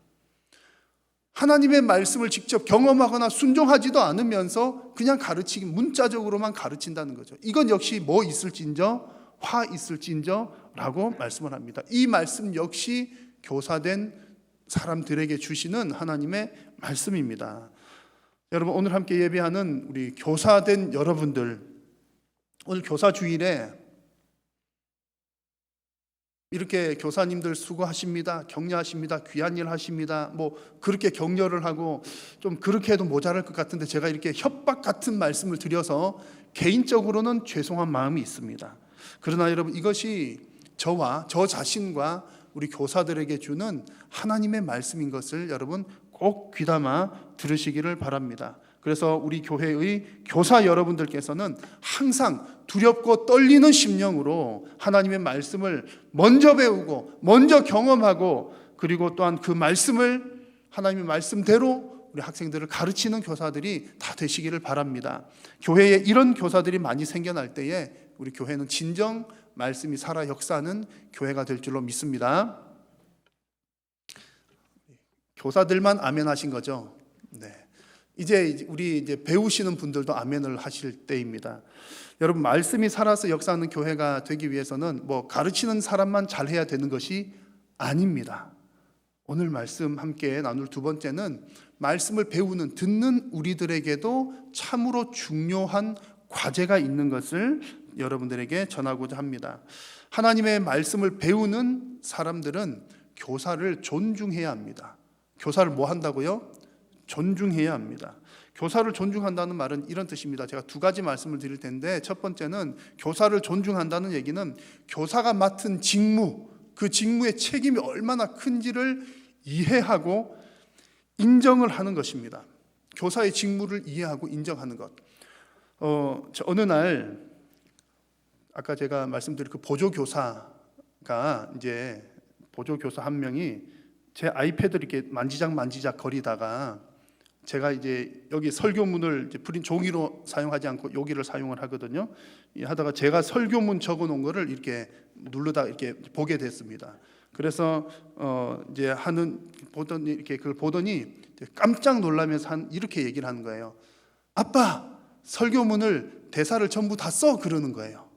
Speaker 5: 하나님의 말씀을 직접 경험하거나 순종하지도 않으면서 그냥 가르치기, 문자적으로만 가르친다는 거죠. 이건 역시 뭐 있을진저, 화 있을진저 라고 말씀을 합니다. 이 말씀 역시 교사된 사람들에게 주시는 하나님의 말씀입니다. 여러분, 오늘 함께 예배하는 우리 교사된 여러분들, 오늘 교사 주일에 이렇게 교사님들 수고하십니다, 격려하십니다, 귀한 일 하십니다, 그렇게 격려를 하고 좀 그렇게 해도 모자랄 것 같은데 제가 이렇게 협박 같은 말씀을 드려서 개인적으로는 죄송한 마음이 있습니다. 그러나 여러분, 이것이 저와 저 자신과 우리 교사들에게 주는 하나님의 말씀인 것을 여러분 꼭 귀담아 들으시기를 바랍니다. 그래서 우리 교회의 교사 여러분들께서는 항상 두렵고 떨리는 심령으로 하나님의 말씀을 먼저 배우고 먼저 경험하고, 그리고 또한 그 말씀을 하나님의 말씀대로 우리 학생들을 가르치는 교사들이 다 되시기를 바랍니다. 교회에 이런 교사들이 많이 생겨날 때에 우리 교회는 진정 말씀이 살아 역사하는 교회가 될 줄로 믿습니다. 교사들만 아멘 하신 거죠? 네. 이제 우리 배우시는 분들도 아멘을 하실 때입니다. 여러분, 말씀이 살아서 역사하는 교회가 되기 위해서는 뭐 가르치는 사람만 잘해야 되는 것이 아닙니다. 오늘 말씀 함께 나눌 두 번째는 말씀을 배우는, 듣는 우리들에게도 참으로 중요한 과제가 있는 것을 여러분들에게 전하고자 합니다. 하나님의 말씀을 배우는 사람들은 교사를 존중해야 합니다. 교사를 뭐 한다고요? 존중해야 합니다. 교사를 존중한다는 말은 이런 뜻입니다. 제가 두 가지 말씀을 드릴 텐데, 첫 번째는 교사를 존중한다는 얘기는 교사가 맡은 직무, 그 직무의 책임이 얼마나 큰지를 이해하고 인정을 하는 것입니다. 교사의 직무를 이해하고 인정하는 것. 어느 날 아까 제가 말씀드린 그 보조교사가 이제 보조교사 한 명이 제 아이패드를 이렇게 만지작 거리다가 제가 이제 여기 설교문을 이제 프린 종이로 사용하지 않고 여기를 사용을 하거든요. 하다가 제가 설교문 적어놓은 거를 이렇게 누르다 이렇게 보게 됐습니다. 그래서 이제 보더니 이렇게 그걸 보더니 깜짝 놀라면서 이렇게 얘기를 하는 거예요. 아빠, 설교문을 대사를 전부 다 써, 그러는 거예요.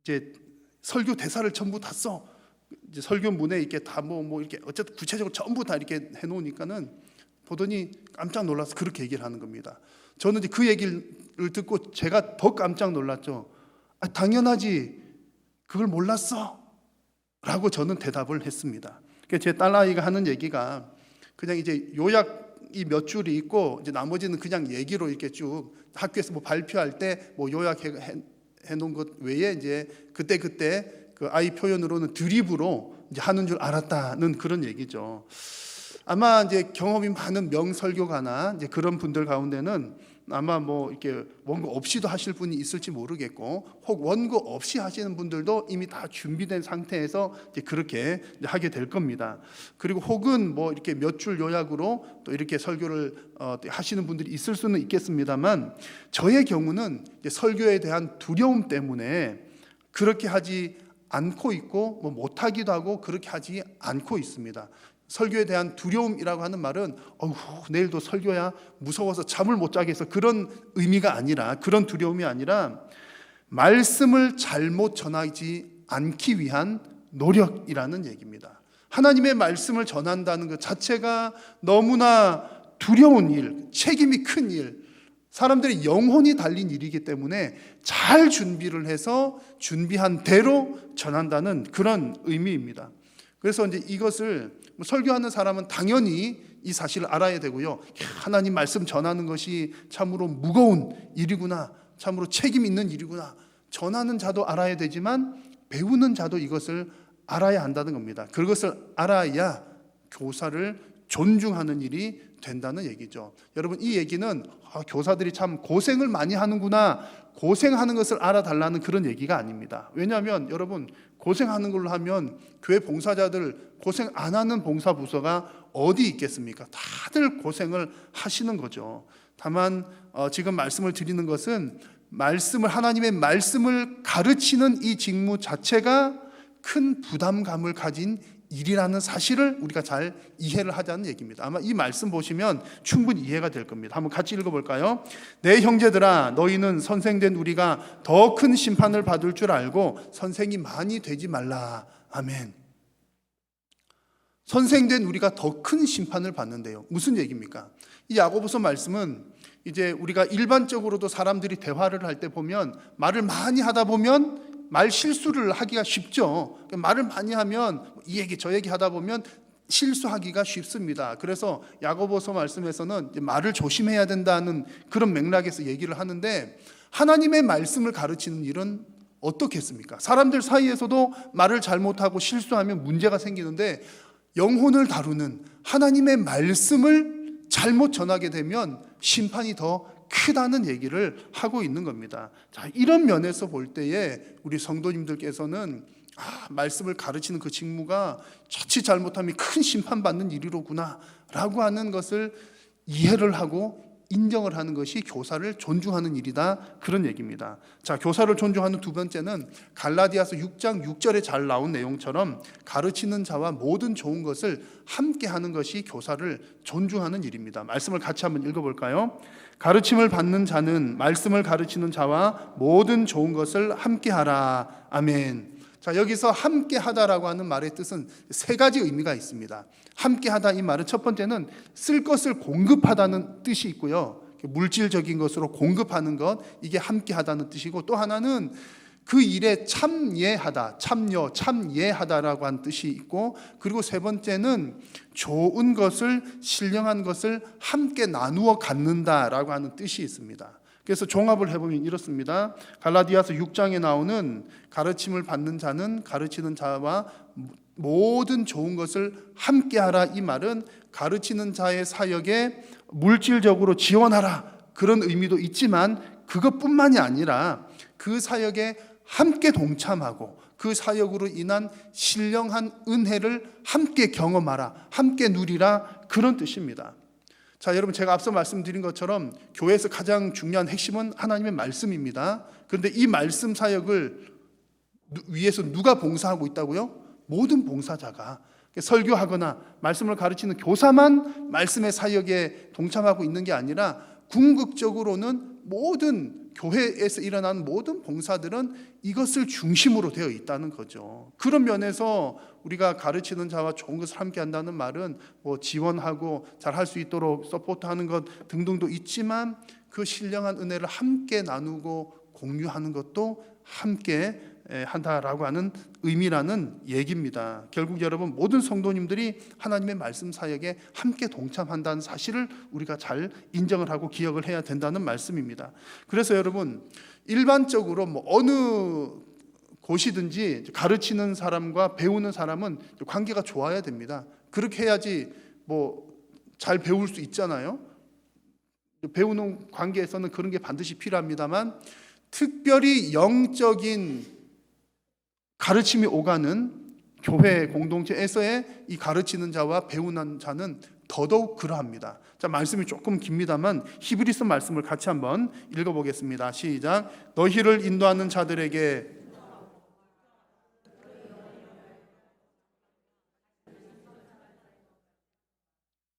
Speaker 5: 이제 설교 대사를 전부 다 써. 이제 설교문에 이렇게 다 뭐 이렇게 어쨌든 구체적으로 전부 다 이렇게 해놓으니까는 보더니 깜짝 놀라서 그렇게 얘기를 하는 겁니다. 저는 이제 그 얘기를 듣고 제가 더 깜짝 놀랐죠. 당연하지, 그걸 몰랐어 라고 저는 대답을 했습니다. 제 딸아이가 하는 얘기가 그냥 이제 요약이 몇 줄이 있고 이제 나머지는 그냥 얘기로 이렇게 쭉 학교에서 뭐 발표할 때 뭐 요약해 놓은 것 외에 이제 그때 그 아이 표현으로는 드립으로 이제 하는 줄 알았다는 그런 얘기죠. 아마 이제 경험이 많은 명설교가나 이제 그런 분들 가운데는 아마 뭐 이렇게 원고 없이도 하실 분이 있을지 모르겠고, 혹 원고 없이 하시는 분들도 이미 다 준비된 상태에서 이제 그렇게 이제 하게 될 겁니다. 그리고 혹은 뭐 이렇게 몇 줄 요약으로 또 이렇게 설교를 하시는 분들이 있을 수는 있겠습니다만, 저의 경우는 이제 설교에 대한 두려움 때문에 그렇게 하지 않고 있고, 뭐 못하기도 하고 그렇게 하지 않고 있습니다. 설교에 대한 두려움이라고 하는 말은 내일도 설교야 무서워서 잠을 못 자겠어, 그런 의미가 아니라, 그런 두려움이 아니라 말씀을 잘못 전하지 않기 위한 노력이라는 얘기입니다. 하나님의 말씀을 전한다는 것 자체가 너무나 두려운 일, 책임이 큰 일, 사람들의 영혼이 달린 일이기 때문에 잘 준비를 해서 준비한 대로 전한다는 그런 의미입니다. 그래서 이제 이것을 설교하는 사람은 당연히 이 사실을 알아야 되고요. 하나님 말씀 전하는 것이 참으로 무거운 일이구나, 참으로 책임 있는 일이구나, 전하는 자도 알아야 되지만 배우는 자도 이것을 알아야 한다는 겁니다. 그것을 알아야 교사를 존중하는 일이 된다는 얘기죠. 여러분, 이 얘기는 교사들이 참 고생을 많이 하는구나, 고생하는 것을 알아달라는 그런 얘기가 아닙니다. 왜냐하면 여러분, 고생하는 걸로 하면 교회 봉사자들 고생 안 하는 봉사부서가 어디 있겠습니까? 다들 고생을 하시는 거죠. 다만 지금 말씀을 드리는 것은 하나님의 말씀을 가르치는 이 직무 자체가 큰 부담감을 가진 일이라는 사실을 우리가 잘 이해를 하자는 얘기입니다. 아마 이 말씀 보시면 충분히 이해가 될 겁니다. 한번 같이 읽어볼까요? 내 형제들아, 너희는 선생된 우리가 더 큰 심판을 받을 줄 알고 선생이 많이 되지 말라. 아멘. 선생된 우리가 더 큰 심판을 받는데요. 무슨 얘기입니까? 이 야고보서 말씀은 이제 우리가 일반적으로도 사람들이 대화를 할 때 보면 말을 많이 하다 보면 말 실수를 하기가 쉽죠. 말을 많이 하면 이 얘기 저 얘기 하다 보면 실수하기가 쉽습니다. 그래서 야고보서 말씀에서는 말을 조심해야 된다는 그런 맥락에서 얘기를 하는데, 하나님의 말씀을 가르치는 일은 어떻겠습니까? 사람들 사이에서도 말을 잘못하고 실수하면 문제가 생기는데, 영혼을 다루는 하나님의 말씀을 잘못 전하게 되면 심판이 더 크다는 얘기를 하고 있는 겁니다. 자, 이런 면에서 볼 때에 우리 성도님들께서는 말씀을 가르치는 그 직무가 자칫 잘못하면 큰 심판받는 일이로구나 라고 하는 것을 이해를 하고 인정을 하는 것이 교사를 존중하는 일이다, 그런 얘기입니다. 자, 교사를 존중하는 두 번째는 갈라디아서 6장 6절에 잘 나온 내용처럼 가르치는 자와 모든 좋은 것을 함께 하는 것이 교사를 존중하는 일입니다. 말씀을 같이 한번 읽어볼까요? 가르침을 받는 자는 말씀을 가르치는 자와 모든 좋은 것을 함께 하라. 아멘. 자, 여기서 함께 하다라고 하는 말의 뜻은 세 가지 의미가 있습니다. 함께 하다, 이 말은 첫 번째는 쓸 것을 공급하다는 뜻이 있고요. 물질적인 것으로 공급하는 것, 이게 함께 하다는 뜻이고, 또 하나는 그 일에 참여하다, 참여하다라고 하는 뜻이 있고, 그리고 세 번째는 좋은 것을, 신령한 것을 함께 나누어 갖는다라고 하는 뜻이 있습니다. 그래서 종합을 해보면 이렇습니다. 갈라디아서 6장에 나오는 가르침을 받는 자는 가르치는 자와 모든 좋은 것을 함께하라, 이 말은 가르치는 자의 사역에 물질적으로 지원하라, 그런 의미도 있지만 그것뿐만이 아니라 그 사역에 함께 동참하고 그 사역으로 인한 신령한 은혜를 함께 경험하라, 함께 누리라, 그런 뜻입니다. 자, 여러분, 제가 앞서 말씀드린 것처럼 교회에서 가장 중요한 핵심은 하나님의 말씀입니다. 그런데 이 말씀 사역을 위해서 누가 봉사하고 있다고요? 모든 봉사자가. 설교하거나 말씀을 가르치는 교사만 말씀의 사역에 동참하고 있는 게 아니라 궁극적으로는 모든 교회에서 일어나는 모든 봉사들은 이것을 중심으로 되어 있다는 거죠. 그런 면에서 우리가 가르치는 자와 좋은 것을 함께 한다는 말은 뭐 지원하고 잘 할 수 있도록 서포트하는 것 등등도 있지만, 그 신령한 은혜를 함께 나누고 공유하는 것도 함께 한다라고 하는 의미라는 얘기입니다. 결국 여러분, 모든 성도님들이 하나님의 말씀 사역에 함께 동참한다는 사실을 우리가 잘 인정을 하고 기억을 해야 된다는 말씀입니다. 그래서 여러분, 일반적으로 뭐 어느 곳이든지 가르치는 사람과 배우는 사람은 관계가 좋아야 됩니다. 그렇게 해야지 뭐 잘 배울 수 있잖아요. 배우는 관계에서는 그런 게 반드시 필요합니다만, 특별히 영적인 가르침이 오가는 교회 공동체에서의 이 가르치는 자와 배우는 자는 더더욱 그러합니다. 자, 말씀이 조금 깁니다만 히브리서 말씀을 같이 한번 읽어보겠습니다. 시작. 너희를 인도하는 자들에게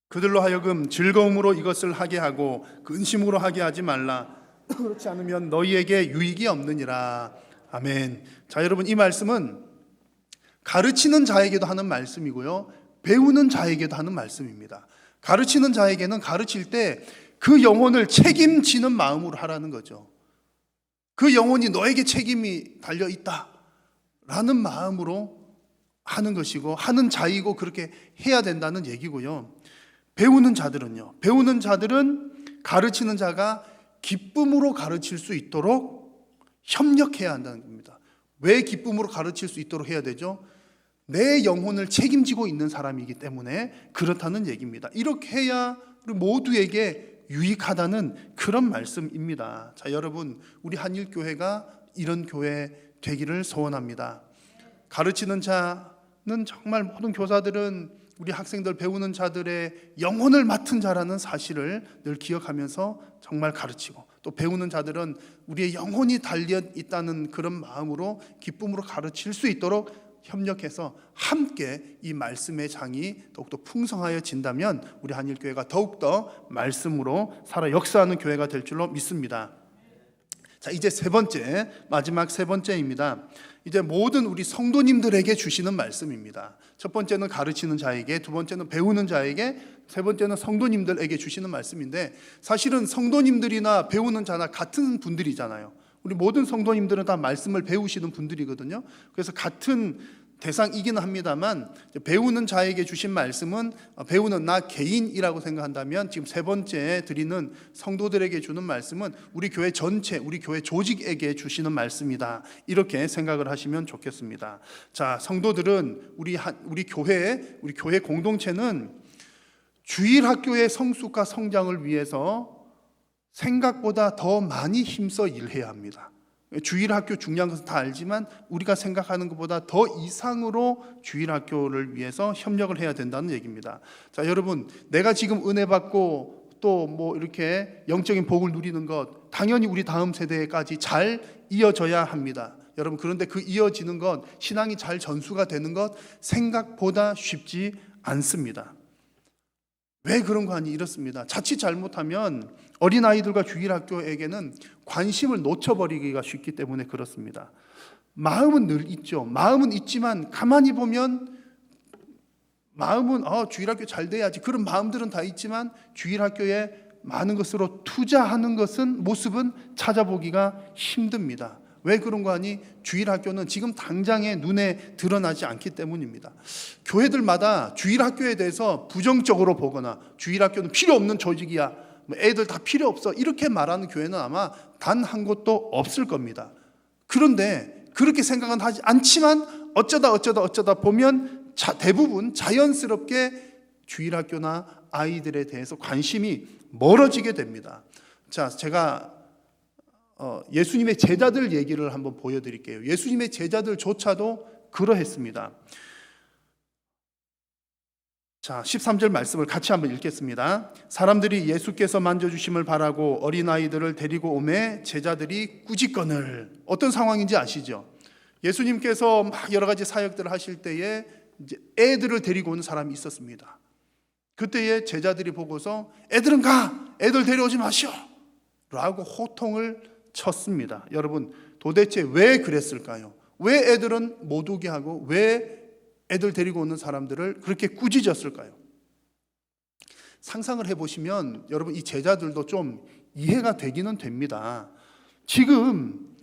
Speaker 5: 그들로 하여금 즐거움으로 이것을 하게 하고 근심으로 하게 하지 말라. 그렇지 않으면 너희에게 유익이 없느니라. 아멘. 자, 여러분, 이 말씀은 가르치는 자에게도 하는 말씀이고요, 배우는 자에게도 하는 말씀입니다. 가르치는 자에게는 가르칠 때 그 영혼을 책임지는 마음으로 하라는 거죠. 그 영혼이 너에게 책임이 달려 있다라는 마음으로 하는 것이고, 하는 자이고 그렇게 해야 된다는 얘기고요. 배우는 자들은요, 배우는 자들은 가르치는 자가 기쁨으로 가르칠 수 있도록 협력해야 한다는 겁니다. 왜 기쁨으로 가르칠 수 있도록 해야 되죠? 내 영혼을 책임지고 있는 사람이기 때문에 그렇다는 얘기입니다. 이렇게 해야 우리 모두에게 유익하다는 그런 말씀입니다. 자, 여러분, 우리 한일교회가 이런 교회 되기를 소원합니다. 가르치는 자는 정말 모든 교사들은 우리 학생들, 배우는 자들의 영혼을 맡은 자라는 사실을 늘 기억하면서 정말 가르치고, 또 배우는 자들은 우리의 영혼이 달려 있다는 그런 마음으로 기쁨으로 가르칠 수 있도록 협력해서 함께 이 말씀의 장이 더욱더 풍성하여진다면 우리 한일교회가 더욱더 말씀으로 살아 역사하는 교회가 될 줄로 믿습니다. 자, 이제 세 번째, 마지막 세 번째입니다. 이제 모든 우리 성도님들에게 주시는 말씀입니다. 첫 번째는 가르치는 자에게, 두 번째는 배우는 자에게, 세 번째는 성도님들에게 주시는 말씀인데, 사실은 성도님들이나 배우는 자나 같은 분들이잖아요. 우리 모든 성도님들은 다 말씀을 배우시는 분들이거든요. 그래서 같은 대상이기는 합니다만, 배우는 자에게 주신 말씀은 배우는 나 개인이라고 생각한다면, 지금 세 번째 드리는 성도들에게 주는 말씀은 우리 교회 전체, 우리 교회 조직에게 주시는 말씀이다, 이렇게 생각을 하시면 좋겠습니다. 자, 성도들은 우리 교회 공동체는 주일 학교의 성숙과 성장을 위해서 생각보다 더 많이 힘써 일해야 합니다. 주일학교 중요한 것은 다 알지만 우리가 생각하는 것보다 더 이상으로 주일학교를 위해서 협력을 해야 된다는 얘기입니다. 자, 여러분, 내가 지금 은혜 받고 또 뭐 이렇게 영적인 복을 누리는 것 당연히 우리 다음 세대까지 잘 이어져야 합니다. 여러분, 그런데 그 이어지는 것, 신앙이 잘 전수가 되는 것 생각보다 쉽지 않습니다. 왜 그런 거 아니? 이렇습니다. 자칫 잘못하면 어린아이들과 주일학교에게는 관심을 놓쳐버리기가 쉽기 때문에 그렇습니다. 마음은 늘 있죠. 마음은 있지만 가만히 보면 마음은 주일학교 잘 돼야지, 그런 마음들은 다 있지만 주일학교에 많은 것으로 투자하는 것은 모습은 찾아보기가 힘듭니다. 왜 그런 거 아니? 주일학교는 지금 당장에 눈에 드러나지 않기 때문입니다. 교회들마다 주일학교에 대해서 부정적으로 보거나 주일학교는 필요 없는 조직이야, 애들 다 필요 없어, 이렇게 말하는 교회는 아마 단 한 곳도 없을 겁니다. 그런데 그렇게 생각은 하지 않지만 어쩌다 보면 대부분 자연스럽게 주일학교나 아이들에 대해서 관심이 멀어지게 됩니다. 자, 제가 예수님의 제자들 얘기를 한번 보여드릴게요. 예수님의 제자들조차도 그러했습니다. 자, 13절 말씀을 같이 한번 읽겠습니다. 사람들이 예수께서 만져주심을 바라고 어린아이들을 데리고 오매 제자들이 꾸짖거늘. 어떤 상황인지 아시죠? 예수님께서 막 여러 가지 사역들을 하실 때에 이제 애들을 데리고 오는 사람이 있었습니다. 그때에 제자들이 보고서 애들은 가! 애들 데려오지 마시오! 라고 호통을 쳤습니다. 여러분, 도대체 왜 그랬을까요? 왜 애들은 못 오게 하고 왜 애들 데리고 오는 사람들을 그렇게 꾸짖었을까요? 상상을 해보시면 여러분, 이 제자들도 좀 이해가 되기는 됩니다. 지금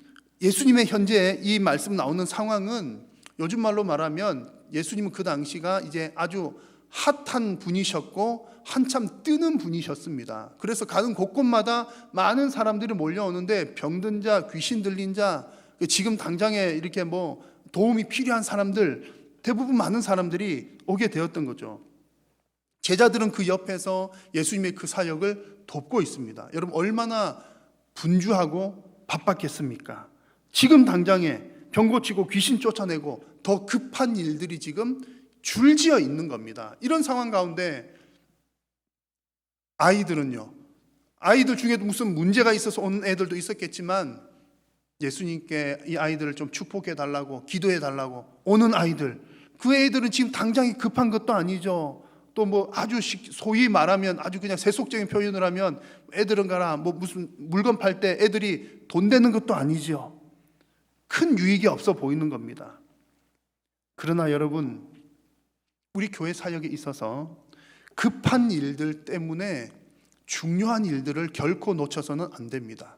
Speaker 5: 예수님의 현재 이 말씀 나오는 상황은 요즘 말로 말하면 예수님은 그 당시가 이제 아주 핫한 분이셨고 한참 뜨는 분이셨습니다. 그래서 가는 곳곳마다 많은 사람들이 몰려오는데 병든 자, 귀신 들린 자, 지금 당장에 이렇게 뭐 도움이 필요한 사람들, 대부분 많은 사람들이 오게 되었던 거죠. 제자들은 그 옆에서 예수님의 그 사역을 돕고 있습니다. 여러분, 얼마나 분주하고 바빴겠습니까? 지금 당장에 병 고치고 귀신 쫓아내고 더 급한 일들이 지금 줄지어 있는 겁니다. 이런 상황 가운데 아이들은요, 아이들 중에도 무슨 문제가 있어서 오는 애들도 있었겠지만 예수님께 이 아이들을 좀 축복해 달라고, 기도해 달라고 오는 아이들, 그 애들은 지금 당장에 급한 것도 아니죠. 또 뭐 아주 소위 말하면 아주 그냥 세속적인 표현을 하면 애들은 가라, 뭐 무슨 물건 팔 때 애들이 돈 되는 것도 아니죠. 큰 유익이 없어 보이는 겁니다. 그러나 여러분, 우리 교회 사역에 있어서 급한 일들 때문에 중요한 일들을 결코 놓쳐서는 안 됩니다.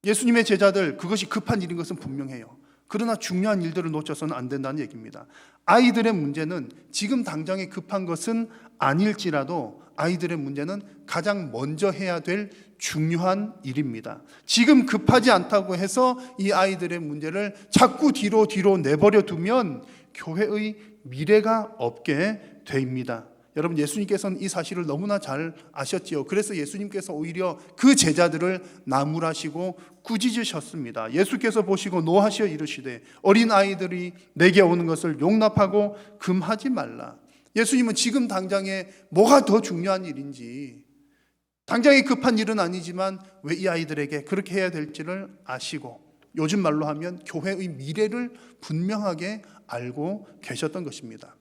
Speaker 5: 예수님의 제자들, 그것이 급한 일인 것은 분명해요. 그러나 중요한 일들을 놓쳐서는 안 된다는 얘기입니다. 아이들의 문제는 지금 당장에 급한 것은 아닐지라도 아이들의 문제는 가장 먼저 해야 될 중요한 일입니다. 지금 급하지 않다고 해서 이 아이들의 문제를 자꾸 뒤로 내버려 두면 교회의 미래가 없게 됩니다. 여러분, 예수님께서는 이 사실을 너무나 잘 아셨지요. 그래서 예수님께서 오히려 그 제자들을 나무라시고 꾸짖으셨습니다. 예수께서 보시고 노하시어 이르시되 어린 아이들이 내게 오는 것을 용납하고 금하지 말라. 예수님은 지금 당장에 뭐가 더 중요한 일인지, 당장에 급한 일은 아니지만 왜 이 아이들에게 그렇게 해야 될지를 아시고, 요즘 말로 하면 교회의 미래를 분명하게 알고 계셨던 것입니다.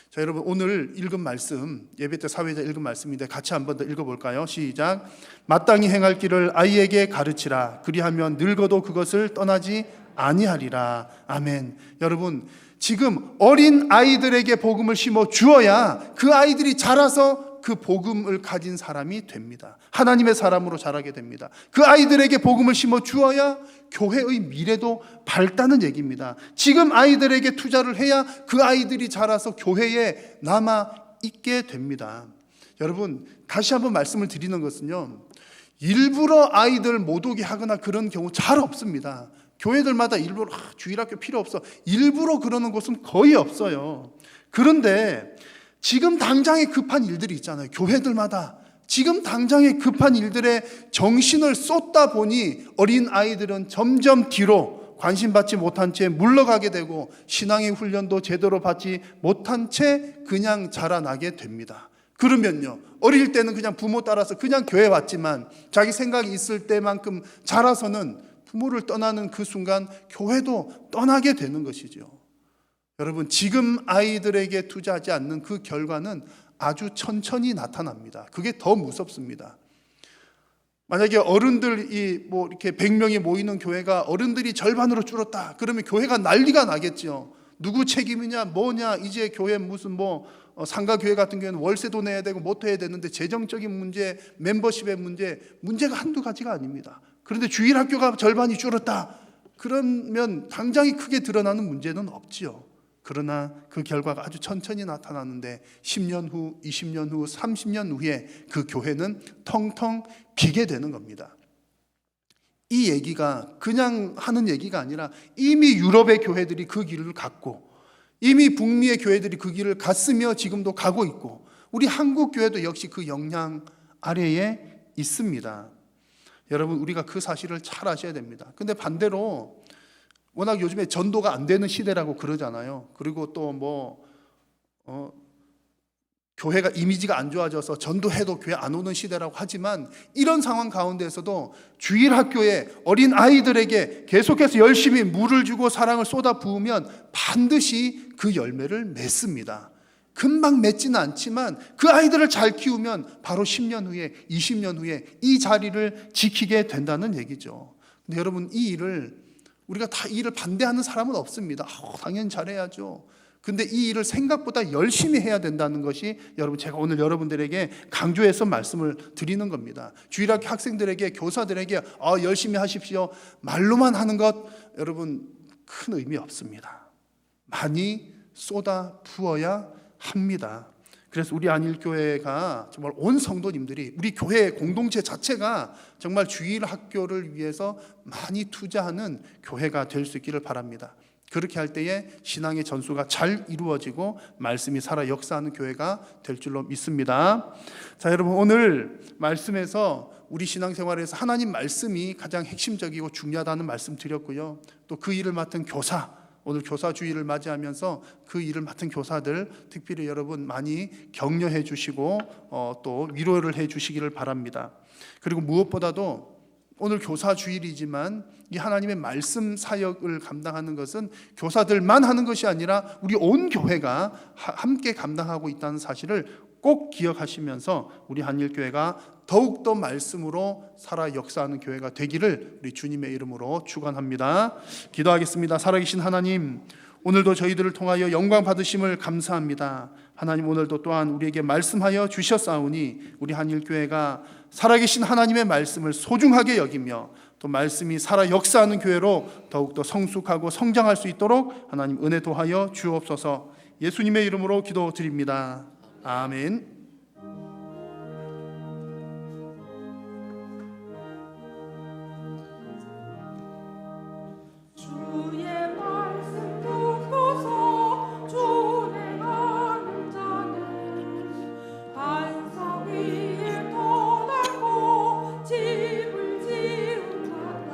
Speaker 5: 자, 여러분, 오늘 읽은 말씀, 예배 때 사회자 읽은 말씀인데 같이 한 번 더 읽어볼까요? 시작. 마땅히 행할 길을 아이에게 가르치라. 그리하면 늙어도 그것을 떠나지 아니하리라. 아멘. 여러분, 지금 어린 아이들에게 복음을 심어 주어야 그 아이들이 자라서 그 복음을 가진 사람이 됩니다. 하나님의 사람으로 자라게 됩니다. 그 아이들에게 복음을 심어 주어야 교회의 미래도 밝다는 얘기입니다. 지금 아이들에게 투자를 해야 그 아이들이 자라서 교회에 남아 있게 됩니다. 여러분, 다시 한번 말씀을 드리는 것은요, 일부러 아이들 못 오게 하거나 그런 경우 잘 없습니다. 교회들마다 일부러 주일학교 필요 없어, 일부러 그러는 곳은 거의 없어요. 그런데 지금 당장에 급한 일들이 있잖아요. 교회들마다 지금 당장에 급한 일들에 정신을 쏟다 보니 어린 아이들은 점점 뒤로 관심받지 못한 채 물러가게 되고 신앙의 훈련도 제대로 받지 못한 채 그냥 자라나게 됩니다. 그러면요, 어릴 때는 그냥 부모 따라서 그냥 교회 왔지만 자기 생각이 있을 때만큼 자라서는 부모를 떠나는 그 순간 교회도 떠나게 되는 것이죠. 여러분, 지금 아이들에게 투자하지 않는 그 결과는 아주 천천히 나타납니다. 그게 더 무섭습니다. 만약에 어른들이 이렇게 100명이 모이는 교회가 어른들이 절반으로 줄었다. 그러면 교회가 난리가 나겠죠. 누구 책임이냐, 뭐냐, 이제 교회 무슨 상가교회 같은 경우는 월세도 내야 되고 못 해야 되는데 재정적인 문제, 멤버십의 문제가 한두 가지가 아닙니다. 그런데 주일학교가 절반이 줄었다. 그러면 당장이 크게 드러나는 문제는 없지요. 그러나 그 결과가 아주 천천히 나타나는데 10년 후, 20년 후, 30년 후에 그 교회는 텅텅 비게 되는 겁니다. 이 얘기가 그냥 하는 얘기가 아니라 이미 유럽의 교회들이 그 길을 갔고 이미 북미의 교회들이 그 길을 갔으며 지금도 가고 있고 우리 한국 교회도 역시 그 영향 아래에 있습니다. 여러분, 우리가 그 사실을 잘 아셔야 됩니다. 근데 반대로 워낙 요즘에 전도가 안 되는 시대라고 그러잖아요. 그리고 또 교회가 이미지가 안 좋아져서 전도해도 교회 안 오는 시대라고 하지만 이런 상황 가운데서도 주일 학교에 어린 아이들에게 계속해서 열심히 물을 주고 사랑을 쏟아 부으면 반드시 그 열매를 맺습니다. 금방 맺지는 않지만 그 아이들을 잘 키우면 바로 10년 후에 20년 후에 이 자리를 지키게 된다는 얘기죠. 근데 여러분, 이 일을 우리가 다 이 일을 반대하는 사람은 없습니다. 당연히 잘해야죠. 근데 이 일을 생각보다 열심히 해야 된다는 것이 여러분, 제가 오늘 여러분들에게 강조해서 말씀을 드리는 겁니다. 주일학교 학생들에게, 교사들에게 열심히 하십시오 말로만 하는 것, 여러분, 큰 의미 없습니다. 많이 쏟아 부어야 합니다. 그래서 우리 안일교회가 정말 온 성도님들이, 우리 교회 공동체 자체가 정말 주일 학교를 위해서 많이 투자하는 교회가 될 수 있기를 바랍니다. 그렇게 할 때에 신앙의 전수가 잘 이루어지고 말씀이 살아 역사하는 교회가 될 줄로 믿습니다. 자, 여러분, 오늘 말씀에서 우리 신앙생활에서 하나님 말씀이 가장 핵심적이고 중요하다는 말씀 드렸고요. 또 그 일을 맡은 교사, 오늘 교사 주일을 맞이하면서 그 일을 맡은 교사들 특별히 여러분 많이 격려해 주시고 또 위로를 해 주시기를 바랍니다. 그리고 무엇보다도 오늘 교사 주일이지만 이 하나님의 말씀 사역을 감당하는 것은 교사들만 하는 것이 아니라 우리 온 교회가 함께 감당하고 있다는 사실을 꼭 기억하시면서 우리 한일교회가 더욱더 말씀으로 살아 역사하는 교회가 되기를 우리 주님의 이름으로 축원합니다. 기도하겠습니다. 살아계신 하나님, 오늘도 저희들을 통하여 영광 받으심을 감사합니다. 하나님, 오늘도 또한 우리에게 말씀하여 주셨사오니 우리 한일교회가 살아계신 하나님의 말씀을 소중하게 여기며 또 말씀이 살아 역사하는 교회로 더욱더 성숙하고 성장할 수 있도록 하나님 은혜 도하여 주옵소서. 예수님의 이름으로 기도드립니다. 아멘.
Speaker 2: 주의 말씀 듣고서 준행하는 자는 반석 위에 터널고 집을 지은 자다.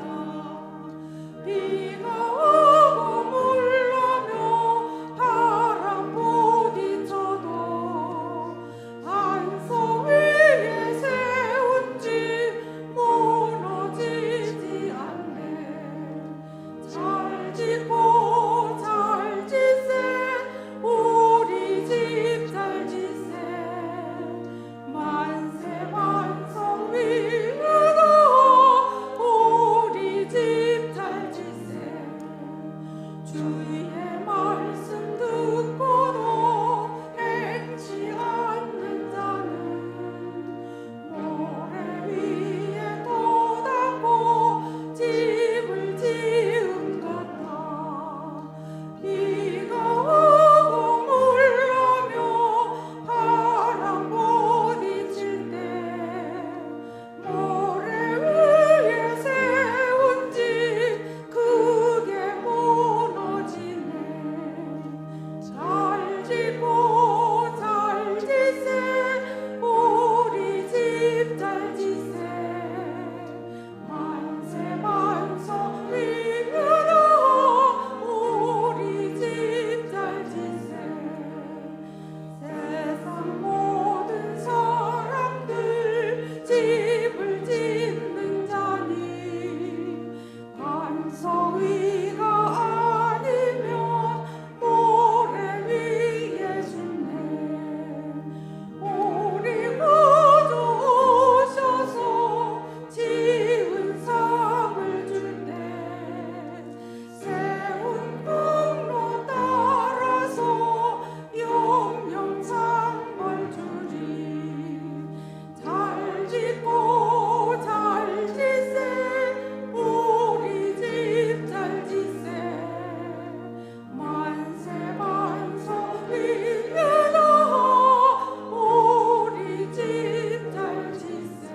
Speaker 2: 비가 오고 물러며 바람 부딪혀도 집을 짓는 자니 반석위가 아니면 모래 위에 숨네 우리 구주 오셔서 지은 상을 줄 때 세운 공로 따라서 영영 상벌 주리 잘 짓고 잘 짓세 우리 집 잘 짓세 만세 반석 위에다 우리 집 잘 짓세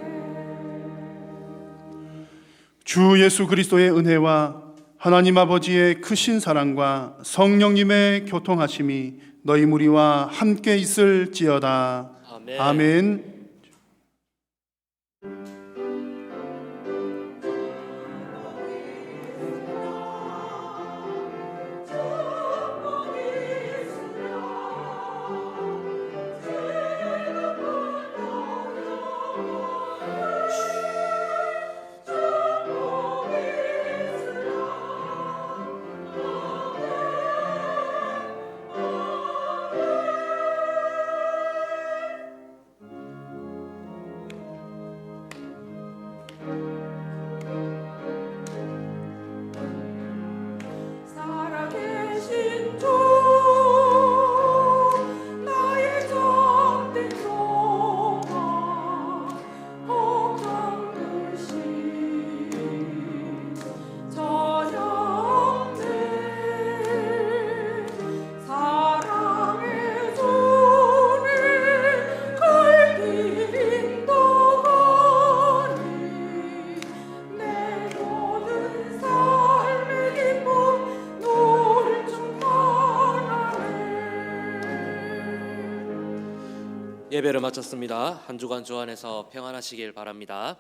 Speaker 5: 주 예수 그리스도의 은혜와 하나님 아버지의 크신 사랑과 성령님의 교통하심이 너희 무리와 함께 있을지어다.
Speaker 3: 아멘.
Speaker 5: 아멘.
Speaker 2: 살아계신 주 나의 참된 소망 걱정 드신 저녁 내 사랑의 주를 갈 길 인도하니 내 모든 삶의 기쁨 늘 충만하네
Speaker 3: 예배를 마쳤습니다. 한 주간 주 안에서 평안하시길 바랍니다.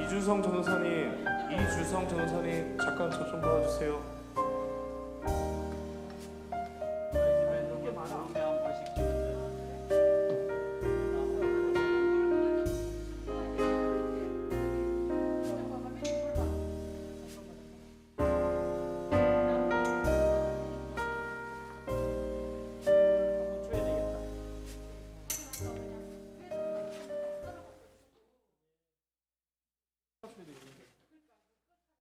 Speaker 1: 이주성 전도사님 잠깐 저 좀 도와주세요.